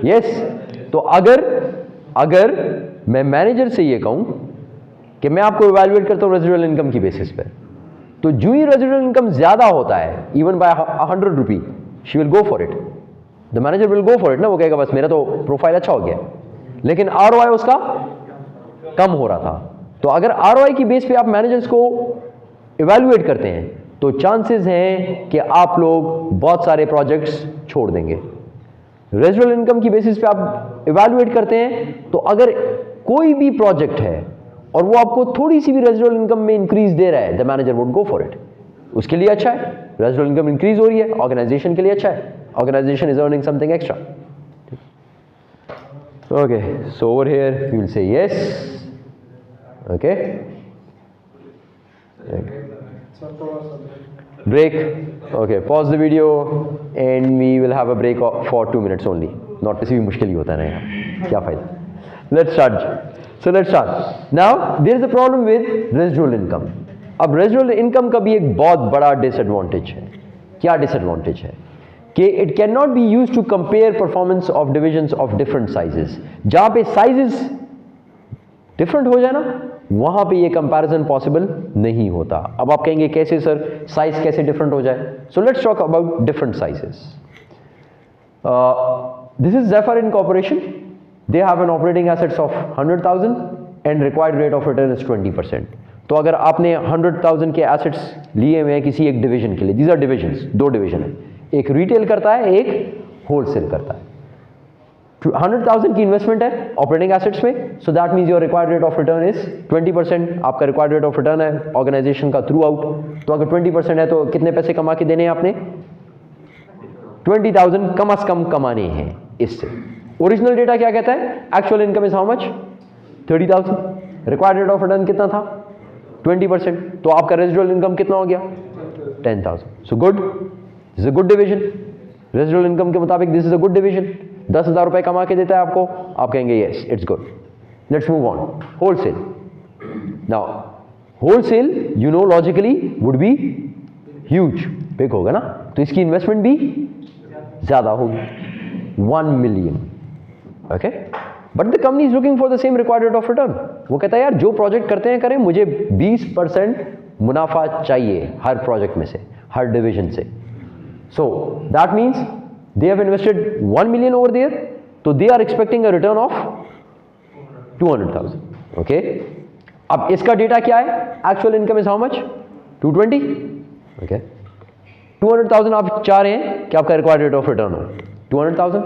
यस, तो अगर मैं मैनेजर से ये कहूं कि मैं आपको इवैल्यूएट करता हूं रेजिडुअल इनकम की बेसिस पे, तो जो ही रेजिडुअल इनकम ज्यादा होता है even bye 100 rupee, she will go for it. The manager will go for it ना, वो कहेगा बस मेरा तो प्रोफाइल अच्छा हो गया. लेकिन ROI उसका कम हो रहा था. तो अगर ROI की बेस पे आप मैनेजर्स को इवैल्यूएट करते हैं तो चांसेस हैं कि आप लोग बहुत सारे प्रोजेक्ट्स छोड़ देंगे. रेजिडुअल इनकम की बेसिस पे आप इवैल्यूएट करते हैं तो अगर कोई भी प्रोजेक्ट है और वो आपको थोड़ी सी भी रेजिडुअल इनकम में इंक्रीज दे रहा है, the manager would go for it. उसके लिए अच्छा है, रेजिडुअल इनकम इंक्रीज हो रही है, ऑर्गेनाइजेशन के लिए अच्छा है, organisation is earning something extra. Okay, so over here we will say yes. Okay, break. Okay, pause the video and we will have a break for 2 minutes only. Not किसी भी मुश्किल ही होता है ना यार, क्या फायदा। Let's start. So let's start. Now there is a problem with residual income. अब residual income का भी एक बहुत बड़ा disadvantage है। क्या disadvantage है कि it cannot be used to compare performance of divisions of different sizes. जहाँ पे sizes different हो जाए ना, वहां पे ये कंपैरिजन पॉसिबल नहीं होता। अब आप कहेंगे कैसे सर, साइज कैसे डिफरेंट हो जाए? So let's talk about different sizes. This is Zephyr incorporation, they have an operating assets of 100,000 and required rate of return is 20%। तो अगर आपने 100,000 के एसेट्स लिए हुए हैं किसी एक डिवीजन के लिए, दीज आर डिविजन्स, दो डिवीजन है, एक रिटेल करता है, एक होलसेल करता है। 100,000 की इन्वेस्टमेंट है ऑपरेटिंग एसेट्स में, सो that means your required rate of return is 20%। आपका रिक्वायर्ड रेट ऑफ रिटर्न है ऑर्गेनाइजेशन का थ्रू आउट, तो अगर 20% है तो कितने पैसे कमा के देने हैं आपने? 20,000 कम से कम कमाने हैं इससे। ओरिजिनल डेटा क्या कहता है? Actual income is how much? 30,000। Required rate of return कितना था? 20%। तो आपका रेजिडुअल इनकम कितना हो गया? 10,000। So good, this is a good division. Residual income के मुताबिक this is a good division. 10,000 रुपए कमा के देता है आपको, आप कहेंगे yes it's good. Let's move on. Wholesale. Now wholesale you know logically would be huge, big होगा ना, तो इसकी इन्वेस्टमेंट भी ज्यादा होगी, 1 million. Okay, but the company is looking for the same required rate of return. वो कहता है यार जो प्रोजेक्ट करते हैं करें, मुझे 20% मुनाफा चाहिए हर प्रोजेक्ट में से, हर डिवीजन से। सो that means they have invested 1 million over there, so they are expecting a return of 200,000. okay, अब इसका डेटा क्या है? Actual income is how much? 220. okay, 200,000 आप चाह रहे हैं कि आपका रिक्वायर्ड रेट ऑफ रिटर्न हो 200,000,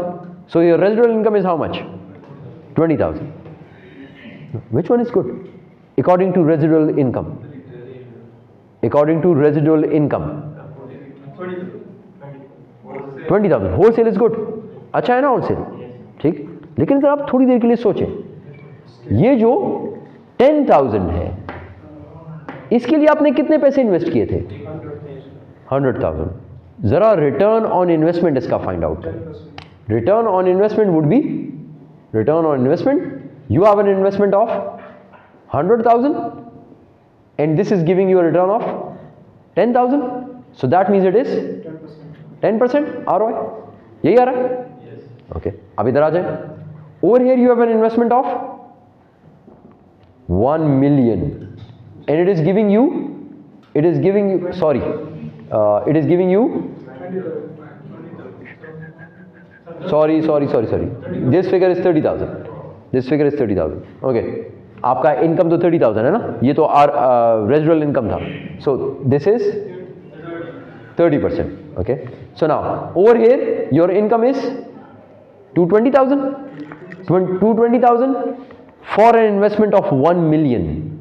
so your residual income is how much? 20,000. which one is good according to residual income? according to residual income 20,000. Wholesale is good, अच्छा है ना होलसेल, ठीक। लेकिन अगर आप थोड़ी देर के लिए सोचें, ये जो 10,000 है इसके लिए आपने कितने पैसे इन्वेस्ट किए थे? 100,000। जरा रिटर्न ऑन इन्वेस्टमेंट इसका फाइंड आउट करें। Return on investment would be, return on investment, you have an investment of 100,000 and this is giving you a return of 10,000, so that means it is 10% ROI। यही आ रहा है? Okay, अब इधर आ जाए। Over here you have an investment of 1 million and it is giving you, it is giving you, sorry, it is giving you, sorry, this figure is 30,000, this figure is 30,000। Okay, आपका income तो 30,000 है ना, ये तो residual income था, so this is 30%. okay, so now over here your income is 220,000 for an investment of 1 million.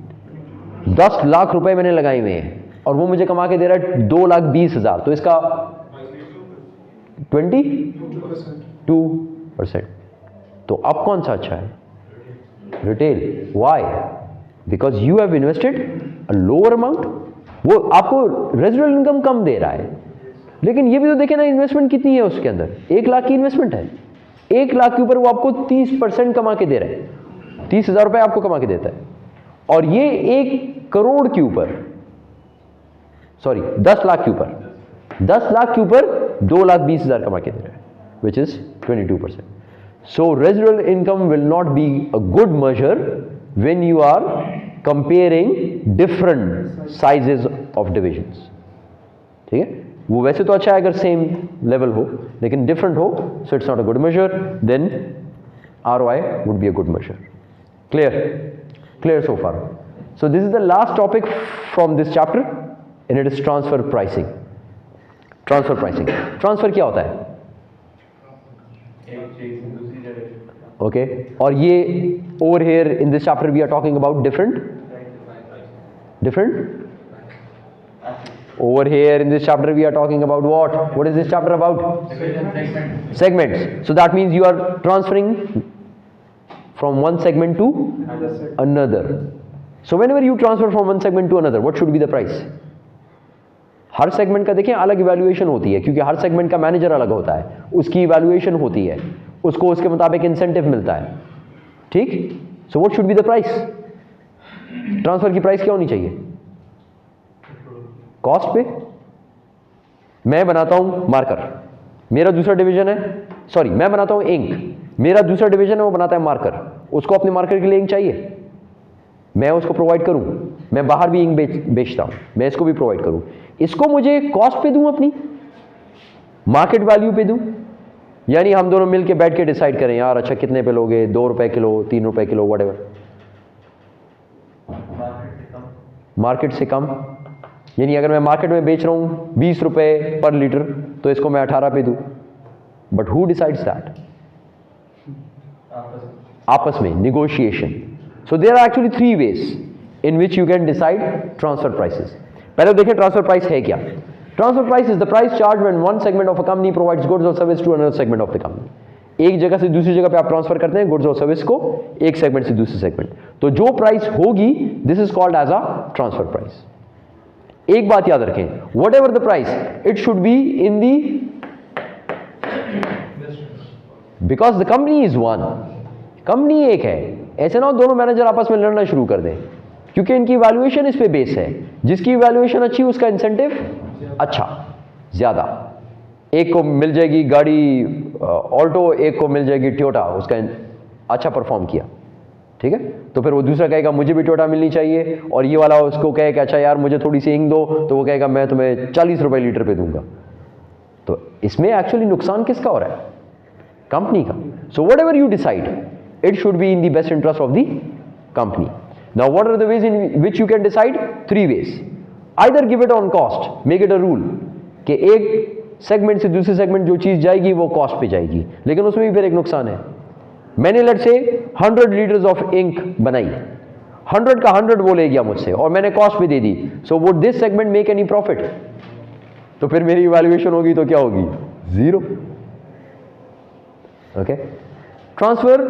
10 lakh रुपए मैंने लगाए हुए हैं और वो मुझे कमा के दे रहा है 2,20,000, तो इसका 22%। तो अब कौन सा अच्छा है? Retail. Why? Because you have invested a lower amount. वो आपको रेजिडुअल इनकम कम दे रहा है, लेकिन ये भी तो देखें ना इन्वेस्टमेंट कितनी है उसके अंदर। 1 लाख की इन्वेस्टमेंट है, 1 लाख के ऊपर वो आपको 30% कमा के दे रहा है, 30,000 रुपए आपको कमा के देता है। और ये 1 करोड़ के ऊपर, सॉरी 10 लाख के ऊपर, 10 लाख के ऊपर 2,20,000 कमा के दे रहा है, which is 22%. So residual income will not be a good measure when you are comparing different sizes of divisions. ठीक है, वो वैसे तो अच्छा है अगर सेम लेवल हो, लेकिन डिफरेंट हो, so it's not a good measure, then ROI would be a good measure. Clear so far? So this is the last topic from this chapter and it is transfer pricing. Transfer क्या होता है? Okay और ये over here in this chapter we are talking about different over here in this chapter we are talking about what is this chapter about? Segments. So that means you are transferring from one segment to another. So whenever you transfer from one segment to another, what should be the price? Her segment का देखें अलग evaluation होती है, क्योंकि हर segment का manager अलग होता है, उसकी इवैल्यूएशन होती है, उसको उसके मुताबिक इंसेंटिव मिलता है, ठीक? So what should be the price? Transfer की प्राइस क्या होनी चाहिए? कॉस्ट पे। मैं बनाता हूं मार्कर, मेरा दूसरा डिवीजन है, सॉरी मैं बनाता हूं इंक, मेरा दूसरा डिवीजन है वो बनाता है मार्कर, उसको अपने मार्कर के लिए इंक चाहिए, मैं उसको प्रोवाइड करूं, मैं बाहर भी इंक बेचता हूं, मैं इसको भी प्रोवाइड करूं, इसको मुझे कॉस्ट पे दूं, अपनी मार्केट वैल्यू पे दूं, यानी हम दोनों मिलके बैठ के डिसाइड करें यार अच्छा कितने पे लोगे, 2 रुपए किलो, 3 रुपए किलो, व्हाटएवर, मार्केट से कम। यानी अगर मैं मार्केट में बेच रहा हूं 20 रुपए पर लीटर तो इसको मैं 18 पे दूं, बट हु डिसाइड्स दैट? आपस में negotiation. So there are actually 3 ways in which you can decide transfer prices. पहले देखें ट्रांसफर प्राइस है क्या। Transfer price is the price charge when one segment of a company provides goods और service to another segment of the company. एक जगह से दूसरी जगह पे आप ट्रांसफर करते हैं गुड्स और सर्विस को, एक सेगमेंट से दूसरे सेगमेंट, तो जो प्राइस होगी this is called as a transfer price. एक बात याद रखें, whatever the price it should be in the, because the company is one, company एक है, ऐसे ना दोनों मैनेजर आपस में लड़ना शुरू कर दें, क्योंकि इनकी वैल्यूएशन इस पे बेस है, जिसकी वैल्यूएशन अच्छी उसका इंसेंटिव अच्छा ज्यादा, एक को मिल जाएगी गाड़ी ऑल्टो, एक को मिल जाएगी टोयोटा, उसका अच्छा परफॉर्म किया, ठीक है, तो फिर वो दूसरा कहेगा मुझे भी टोयोटा मिलनी चाहिए, और ये वाला उसको कहे कि अच्छा यार मुझे थोड़ी सी इंक दो, तो वो कहेगा मैं तुम्हें 40 रुपए लीटर पे दूंगा। तो इसमें एक्चुअली नुकसान किसका हो रहा है? कंपनी का। So whatever you decide it should be in the best interest of the company. Now what are the ways in which you can decide? 3 ways. Either give it on cost, make it a rule कि एक segment से दूसरे segment जो चीज जाएगी वो cost पे जाएगी, लेकिन उसमें भी फिर एक नुकसान है। मैंने लेट से 100 लीटर्स ऑफ इंक बनाई, 100 का 100 वो ले गया मुझसे और मैंने कॉस्ट पे दे दी, so would this segment make any profit? तो फिर मेरी इवैल्यूएशन होगी तो क्या होगी? 0। Okay, transfer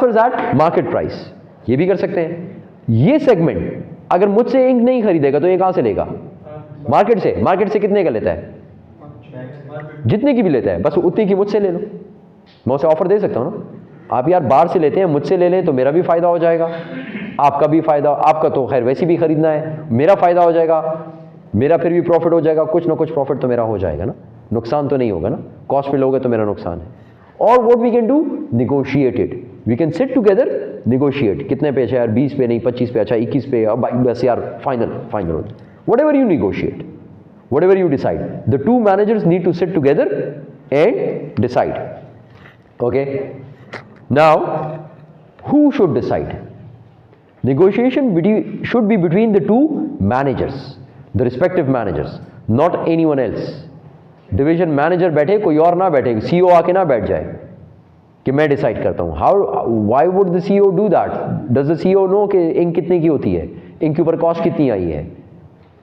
at market price, ये भी कर सकते हैं। ये सेगमेंट अगर मुझसे इंक नहीं खरीदेगा तो ये कहां से लेगा? मार्केट से। मार्केट से कितने का लेता है? जितने की भी लेता है, बस उतनी की मुझसे ले लो, मैं उसे ऑफर दे सकता हूं ना। आप यार बाहर से लेते हैं, मुझसे ले लें तो मेरा भी फायदा हो जाएगा, आपका भी फायदा, आपका तो खैर वैसे भी खरीदना है, मेरा फायदा हो जाएगा, मेरा फिर भी प्रॉफिट हो जाएगा, कुछ ना कुछ प्रॉफिट तो मेरा हो जाएगा ना, नुकसान तो नहीं होगा ना। कॉस्ट पे लोगे तो मेरा नुकसान है। और what we can do? Negotiated, we can sit together, negotiate, कितने पे? अच्छा यार 20 पे नहीं, 25 पे, अच्छा 21 पे, अब बस यार फाइनल हो। Whatever you negotiate, whatever you decide, the two managers need to sit together and decide. Okay, now who should decide? Negotiation should be between the two managers, the respective managers, not anyone else. Division manager बैठे, कोई और ना बैठे, CEO आके ना बैठ जाए कि मैं डिसाइड करता हूँ। Why would the CEO do that? Does the CEO know कि इंक कितने की होती है, इंक के ऊपर कॉस्ट कितनी आई है,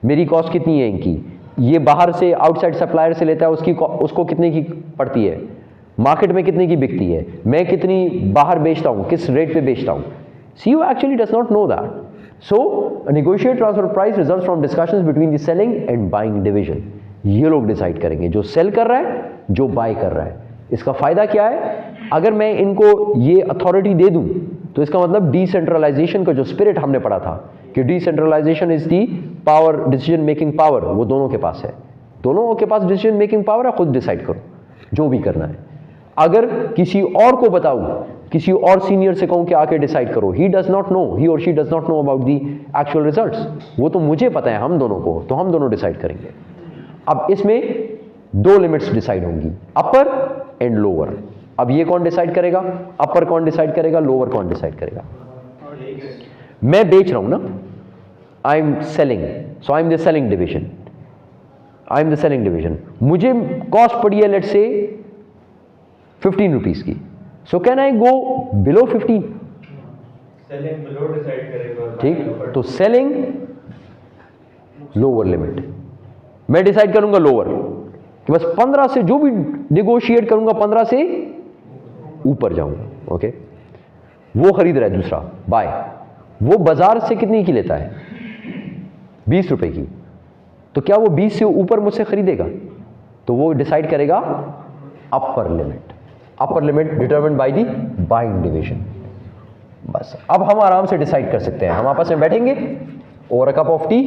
मेरी कॉस्ट कितनी है इनकी, ये बाहर से आउटसाइड सप्लायर से लेता है, उसको कितने की पड़ती है, मार्केट में कितने की बिकती है, मैं कितनी बाहर बेचता हूं, किस रेट पे बेचता हूं। CEO actually does not know that. So a negotiated transfer price results from discussions between the selling and buying division. ये लोग डिसाइड करेंगे, जो सेल कर रहा है, जो बाय कर रहा है। इसका फायदा क्या है? अगर मैं इनको ये अथॉरिटी दे दूं तो इसका मतलब डिसेंट्रलाइजेशन का जो स्पिरिट हमने पढ़ा था कि decentralisation is the power, decision making power, वो दोनों के पास है, दोनों के पास डिसीजन मेकिंग पावर है, खुद डिसाइड करो जो भी करना है। अगर किसी और को बताऊं, किसी और सीनियर से कहूं कि आके डिसाइड करो, ही डज नॉट नो, ही और she does not know about the actual results, वो तो मुझे पता है हम दोनों को, तो हम दोनों डिसाइड करेंगे। अब इसमें 2 लिमिट्स डिसाइड होंगी, अपर एंड लोअर। अब ये कौन डिसाइड करेगा? अपर कौन डिसाइड करेगा? लोअर कौन डिसाइड करेगा? मैं बेच रहा हूं ना, I am selling, so I am the selling division, I am the selling division. मुझे कॉस्ट पड़ी है लेट्स से 15 रुपीज की, so can I go below 15? Selling below decide करेगा। ठीक, तो सेलिंग लोअर लिमिट, मैं डिसाइड करूंगा लोअर, कि बस 15 से जो भी निगोशिएट करूंगा 15 से ऊपर जाऊंगा। ओके, वो खरीद रहा है दूसरा बाय, वो बाजार से कितनी की लेता है? 20 रुपए की, तो क्या वो 20 से ऊपर मुझसे खरीदेगा? तो वो डिसाइड करेगा upper limit, upper limit determined by the buying division. बस अब हम आराम से डिसाइड कर सकते हैं, हम आपस में बैठेंगे over a cup of tea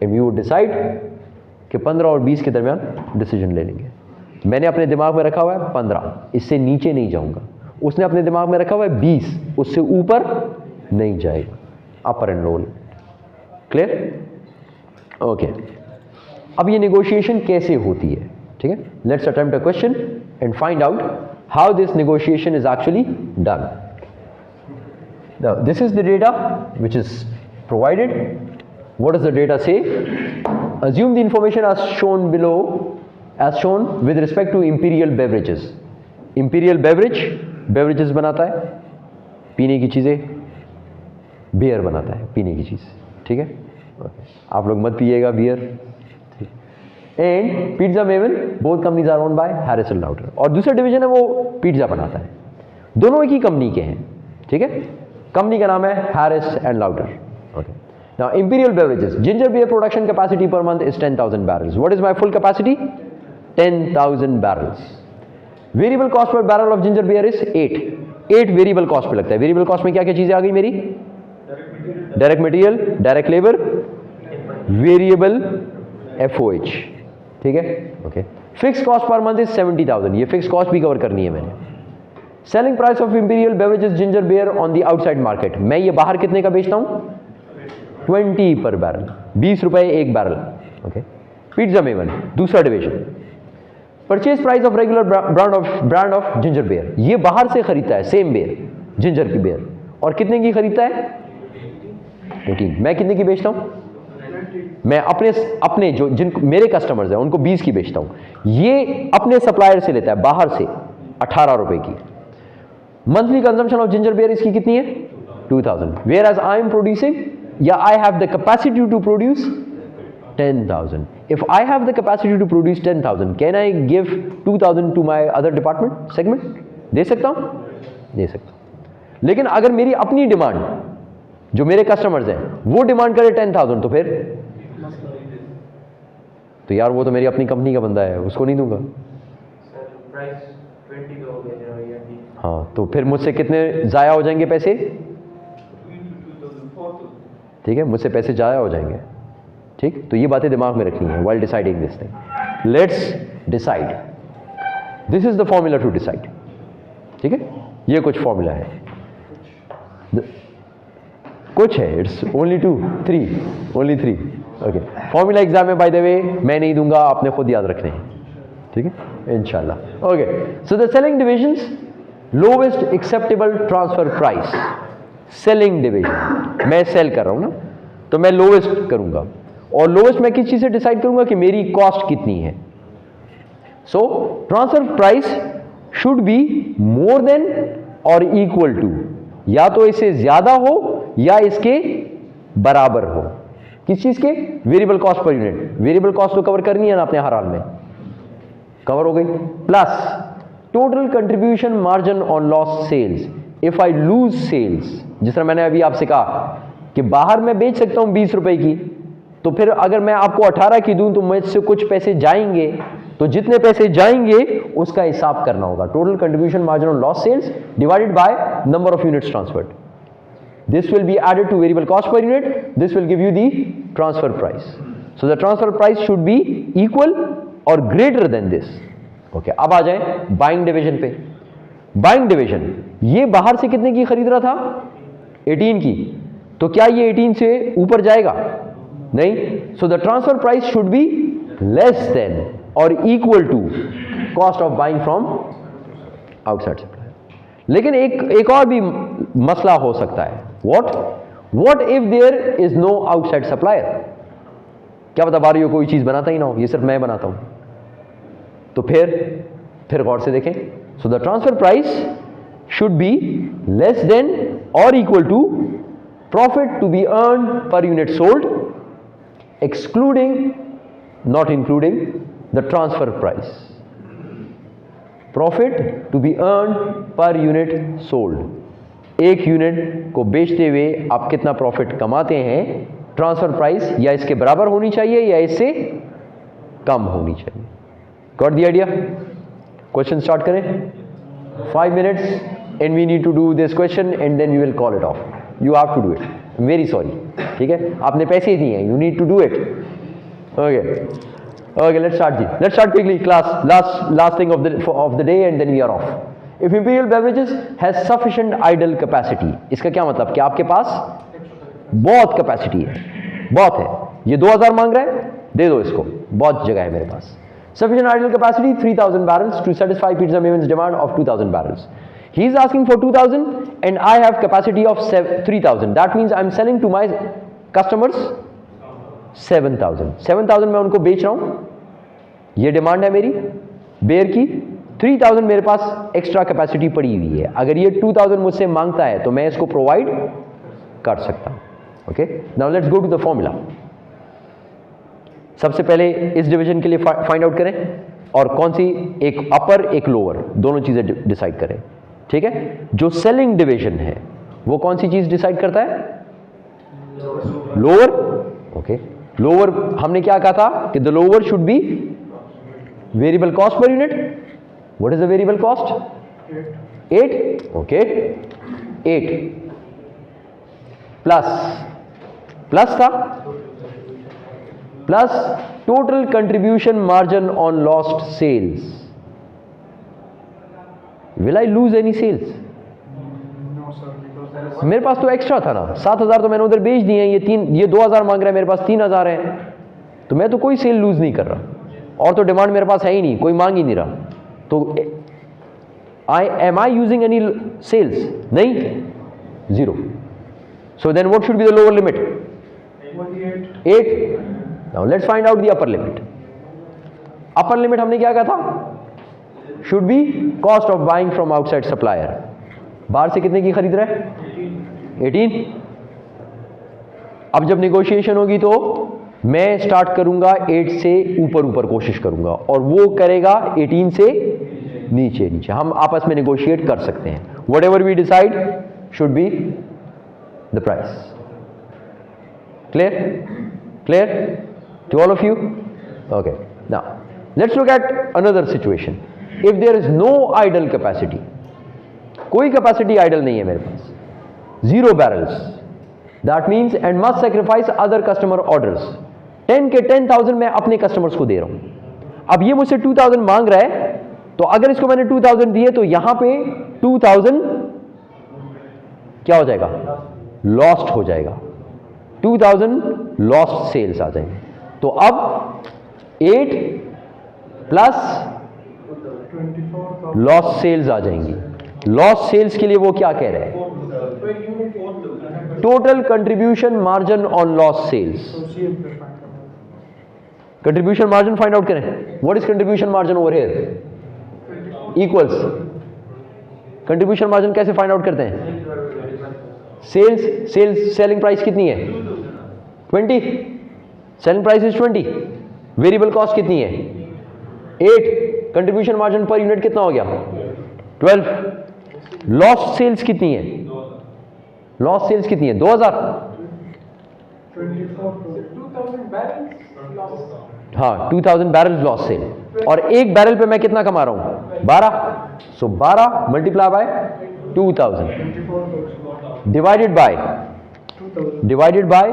and we would decide कि 15 और 20 के दरमियान डिसीजन ले लेंगे। मैंने अपने दिमाग में रखा हुआ है 15, इससे नीचे नहीं जाऊंगा। उसने अपने दिमाग में रखा हुआ है 20, उससे ऊपर नहीं जाएगा। अपर एंड लोअर, क्लियर? ओके, अब ये नेगोशिएशन कैसे होती है? ठीक है, let's attempt a question and find out how this negotiation is actually done. Now, this is the data which is provided. What does the data say? Assume the information as shown below, as shown with respect to Imperial beverages. Imperial beverage, beverages बनाता है, पीने की चीज़ें, beer बनाता है, पीने की चीज़, ठीक है? Okay. आप लोग मत पिएगा beer. And pizza Maven, both companies are owned by Harris and Lauder, और दूसरा डिवीजन है वो पिज्जा बनाता है, दोनों एक ही कंपनी के हैं, ठीक है? कंपनी का नाम है Harris and Lauder. Okay, now Imperial Beverages, ginger beer production capacity per month is 10,000 barrels. What is my full capacity? 10,000 barrels. Variable cost per barrel of ginger beer is 8 variable cost पे लगता है। Variable cost में क्या क्या चीजें आ गई मेरी? Direct material, direct labour, variable FOH, ठीक है? Okay, fix cost per month is 70,000, ये फिक्स कॉस्ट भी कवर करनी है मैंने। Selling price of Imperial Beverages ginger beer on the outside market, मैं ये बाहर कितने का बेचता हूं? 20 पर बैरल, 20 रुपए एक बैरल। ओके, पिज्जा मेवन, दूसरा division. Purchase price of regular brand of ginger beer, ये बाहर से खरीदता है सेम बियर, जिंजर की बियर, और कितने की खरीदता है? 18। मैं कितने की बेचता हूं? मैं अपने जो जिन मेरे कस्टमर्स हैं उनको 20 की बेचता हूं। ये अपने सप्लायर से लेता है बाहर से 18 रुपए की। Monthly consumption of ginger beer इसकी कितनी है? 2000। Whereas I am producing, या I have the capacity to produce 10,000। If I have the capacity to produce 10,000, can I give 2,000 to my other department segment? दे सकता हूं? दे सकता हूं। लेकिन अगर मेरी अपनी डिमांड, जो मेरे कस्टमर्स हैं, वो डिमांड करे 10,000, तो फिर तो यार वो तो मेरी अपनी कंपनी का बंदा है, उसको नहीं दूंगा। हाँ, तो फिर मुझसे कितने जाया हो जाएंगे पैसे? ठीक है, मुझसे पैसे जाया हो जाएंगे। ठीक, तो ये बातें दिमाग में रखनी है while deciding this thing. Let's decide. This is the formula to decide. ठीक है, ये कुछ फॉर्मूला है, कुछ है, it's only 2 3 only 3। Okay, formula exam में बाय द वे मैं नहीं दूंगा, आपने खुद याद रखने हैं, ठीक है, इंशाल्लाह। Okay, so the selling divisions, lowest acceptable transfer price, selling division, मैं सेल कर रहा हूं ना, तो मैं लोवेस्ट करूंगा, और लोवेस्ट मैं किस चीज से डिसाइड करूंगा कि मेरी कॉस्ट कितनी है। सो transfer price should be more than और इक्वल टू, या तो इससे ज्यादा हो या इसके बराबर हो। किस चीज के? Variable cost per unit. Variable cost तो कवर करनी है ना आपने, हर हाल में कवर हो गई। Plus total contribution margin on loss sales, if I lose sales, जिस तरह मैंने अभी आपसे कहा कि बाहर मैं बेच सकता हूं 20 रुपए की, तो फिर अगर मैं आपको 18 की दूं तो मुझसे कुछ पैसे जाएंगे, तो जितने पैसे जाएंगे उसका हिसाब करना होगा। Total contribution margin on loss sales divided by number of units transferred, this will be added to variable cost per unit, this will give you the transfer price. So the transfer price should be equal और greater than this. Okay, अब आ जाए buying division पे। Buying division, ये बाहर से कितने की खरीद रहा था? 18 की, तो क्या ये 18 से ऊपर जाएगा? नहीं। So the transfer price should be less than और equal to cost of buying from outside supplier. लेकिन एक और भी मसला हो सकता है। What if there is no outside supplier? क्या बता बारियों कोई चीज बनाता ही ना हो, ये सिर्फ मैं बनाता हूं, तो फिर गौर से देखें। सो the transfer price should be less than or equal to profit to be earned per unit sold, excluding, not including, the transfer price. Profit to be earned per unit sold. एक यूनिट को बेचते हुए आप कितना profit कमाते हैं, transfer price या इसके बराबर होनी चाहिए या इससे कम होनी चाहिए. Got the idea? Question start करें. 5 minutes and we need to do this question and then we will call it off. You have to do it. I'm very sorry. ठीक है, आपने पैसे दिए हैं, you need to do it. Okay, let's start. Let's start quickly. Class, last thing of the day and then we are off. If Imperial Beverages has sufficient idle capacity, इसका क्या मतलब? कि आपके पास बहुत कैपेसिटी है, बहुत है. ये 2000 मांग रहा है, दे दो इसको, बहुत जगह है मेरे पास. Sufficient idle capacity 3000 barrels to satisfy Pizza Maven's demand of 2000 barrels. He is asking for 2000 and I have capacity of 3000. That means I am selling to my customers 7000. 7000 मैं उनको बेच रहा हूँ, ये डिमांड है मेरी बेयर की. 3000 मेरे पास एक्स्ट्रा कैपेसिटी पड़ी हुई है. अगर ये 2000 मुझसे मांगता है तो मैं इसको प्रोवाइड कर सकता हूँ. Okay, now let's go to the formula. सबसे पहले इस डिवीजन के लिए फाइंड आउट करें और कौन सी, एक अपर एक लोअर, दोनों चीजें डिसाइड करें. ठीक है, जो सेलिंग डिवीजन है वो कौन सी चीज डिसाइड करता है? लोअर. ओके, लोअर हमने क्या कहा था कि the lower should be variable cost per unit. What is the variable cost? 8. Okay, 8 plus था plus total contribution margin on lost sales. Will I lose any sales? No sir, because there is मेरे पास तो extra था ना, 7000 तो मैंने उधर बेच दिए हैं. ये 2000 मांग रहा है, मेरे पास 3000 है, तो मैं तो कोई सेल लूज नहीं कर रहा. और तो डिमांड मेरे पास है ही नहीं, कोई मांग ही नहीं रहा. तो am I using any sales? नहीं, 0. So then what should be the lower limit? 8. Now let's find out the upper limit. Upper limit हमने क्या कहा था? Should be cost of buying from outside supplier. बाहर से कितने की खरीद रहा है? 18. अब जब नेगोशिएशन होगी तो मैं स्टार्ट करूंगा 8 से ऊपर कोशिश करूंगा और वो करेगा 18 से नीचे. हम आपस में नेगोशिएट कर सकते हैं. Whatever we decide should be the price. Clear to all of you? Okay, now let's look at another situation. If there is no idle capacity, कोई कैपेसिटी आइडल नहीं है मेरे पास, 0 barrels, that means and must sacrifice other customer orders. 10 के 10,000 मैं अपने customers को दे रहा हूं. अब ये मुझसे 2000 मांग रहा है, तो अगर इसको मैंने 2000 दिए तो यहां पे 2000 क्या हो जाएगा? लॉस्ट हो जाएगा. 2000 लॉस्ट सेल्स आ जाएंगे. तो अब 8 प्लस 24,000. लॉस्ट सेल्स आ जाएंगी. लॉस्ट सेल्स के लिए वो क्या कह रहे हैं? Total contribution margin on lost sales. So CM पे find करना. कंट्रीब्यूशन मार्जिन फाइंड आउट करें. What is contribution margin over here? Equals. Contribution margin कैसे फाइंड आउट करते हैं? सेलिंग प्राइस कितनी है? 20. Selling price is 20. Variable cost कितनी है? 8. कंट्रीब्यूशन मार्जिन पर यूनिट कितना हो गया? 12. लॉस्ट सेल्स कितनी है? लॉस्ट सेल्स कितनी है? 2000. 2000 barrels lost. हाँ, 2000 बैरल लॉस सेल. और एक बैरल पे मैं कितना कमा रहा हूं? 12. So 12 multiply by 2000 divided by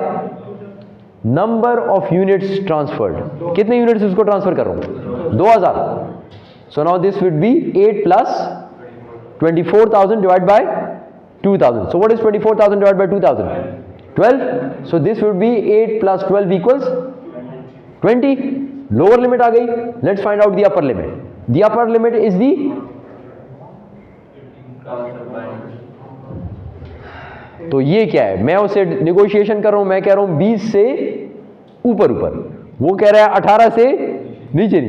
number of units transferred. कितने यूनिट्स उसको ट्रांसफर कर रहा हूं? 2000. So now this would be 8 plus 24,000 divide by 2000. So what is 24,000 divide by 2000? 12. So this would be 8 plus 12 equals 20. Lower limit आ गई. Let's find out the upper limit. The upper limit is the, तो ये क्या है? मैं उससे negotiation कर रहा हूं. मैं कह रहा हूं 20 से ऊपर, वो कह रहा है 18 से नीचे.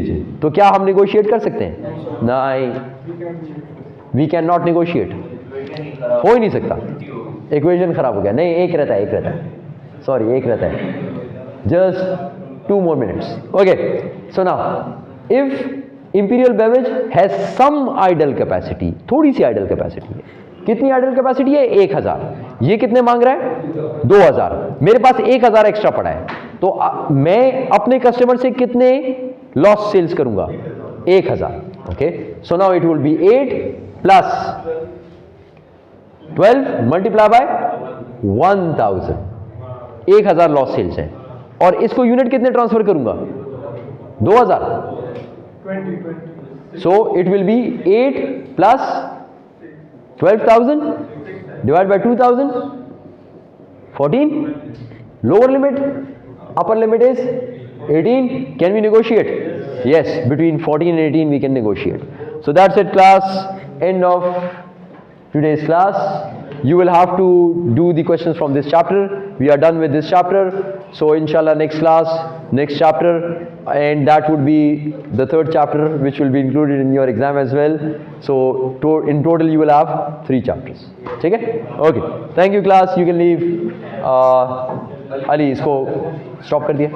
तो क्या हम नेगोशिएट कर सकते हैं? नहीं, वी कैन नॉट नेगोशिएट. हो ही नहीं सकता, इक्वेशन खराब हो गया, नहीं एक रहता है, सॉरी एक रहता है, just 2 more minutes. Okay, so now if imperial beverage has some idle capacity, थोड़ी सी idle capacity है, कितनी idle capacity है? 1000. ये कितने मांग रहा है? 2000. मेरे पास 1000 एक्स्ट्रा पड़ा है, तो मैं अपने कस्टमर से कितने लॉस सेल्स करूंगा? 1000. Okay, so now it will be 8 plus 12 multiply by 1000. 1000 loss sales है, और इसको यूनिट कितने ट्रांसफर करूंगा? 2000. 20. So it will be 8 plus 12,000 divide by 2000, 14. Lower limit, upper limit is 18. Can we negotiate? Yes, between 14 and 18 we can negotiate. So that's it class, end of today's class. You will have to do the questions from this chapter. We are done with this chapter. So inshallah next class, next chapter, and that would be the 3rd chapter which will be included in your exam as well. So in total you will have 3 chapters. Okay? Okay. Thank you class. You can leave. Ali, इसको stop कर दिया.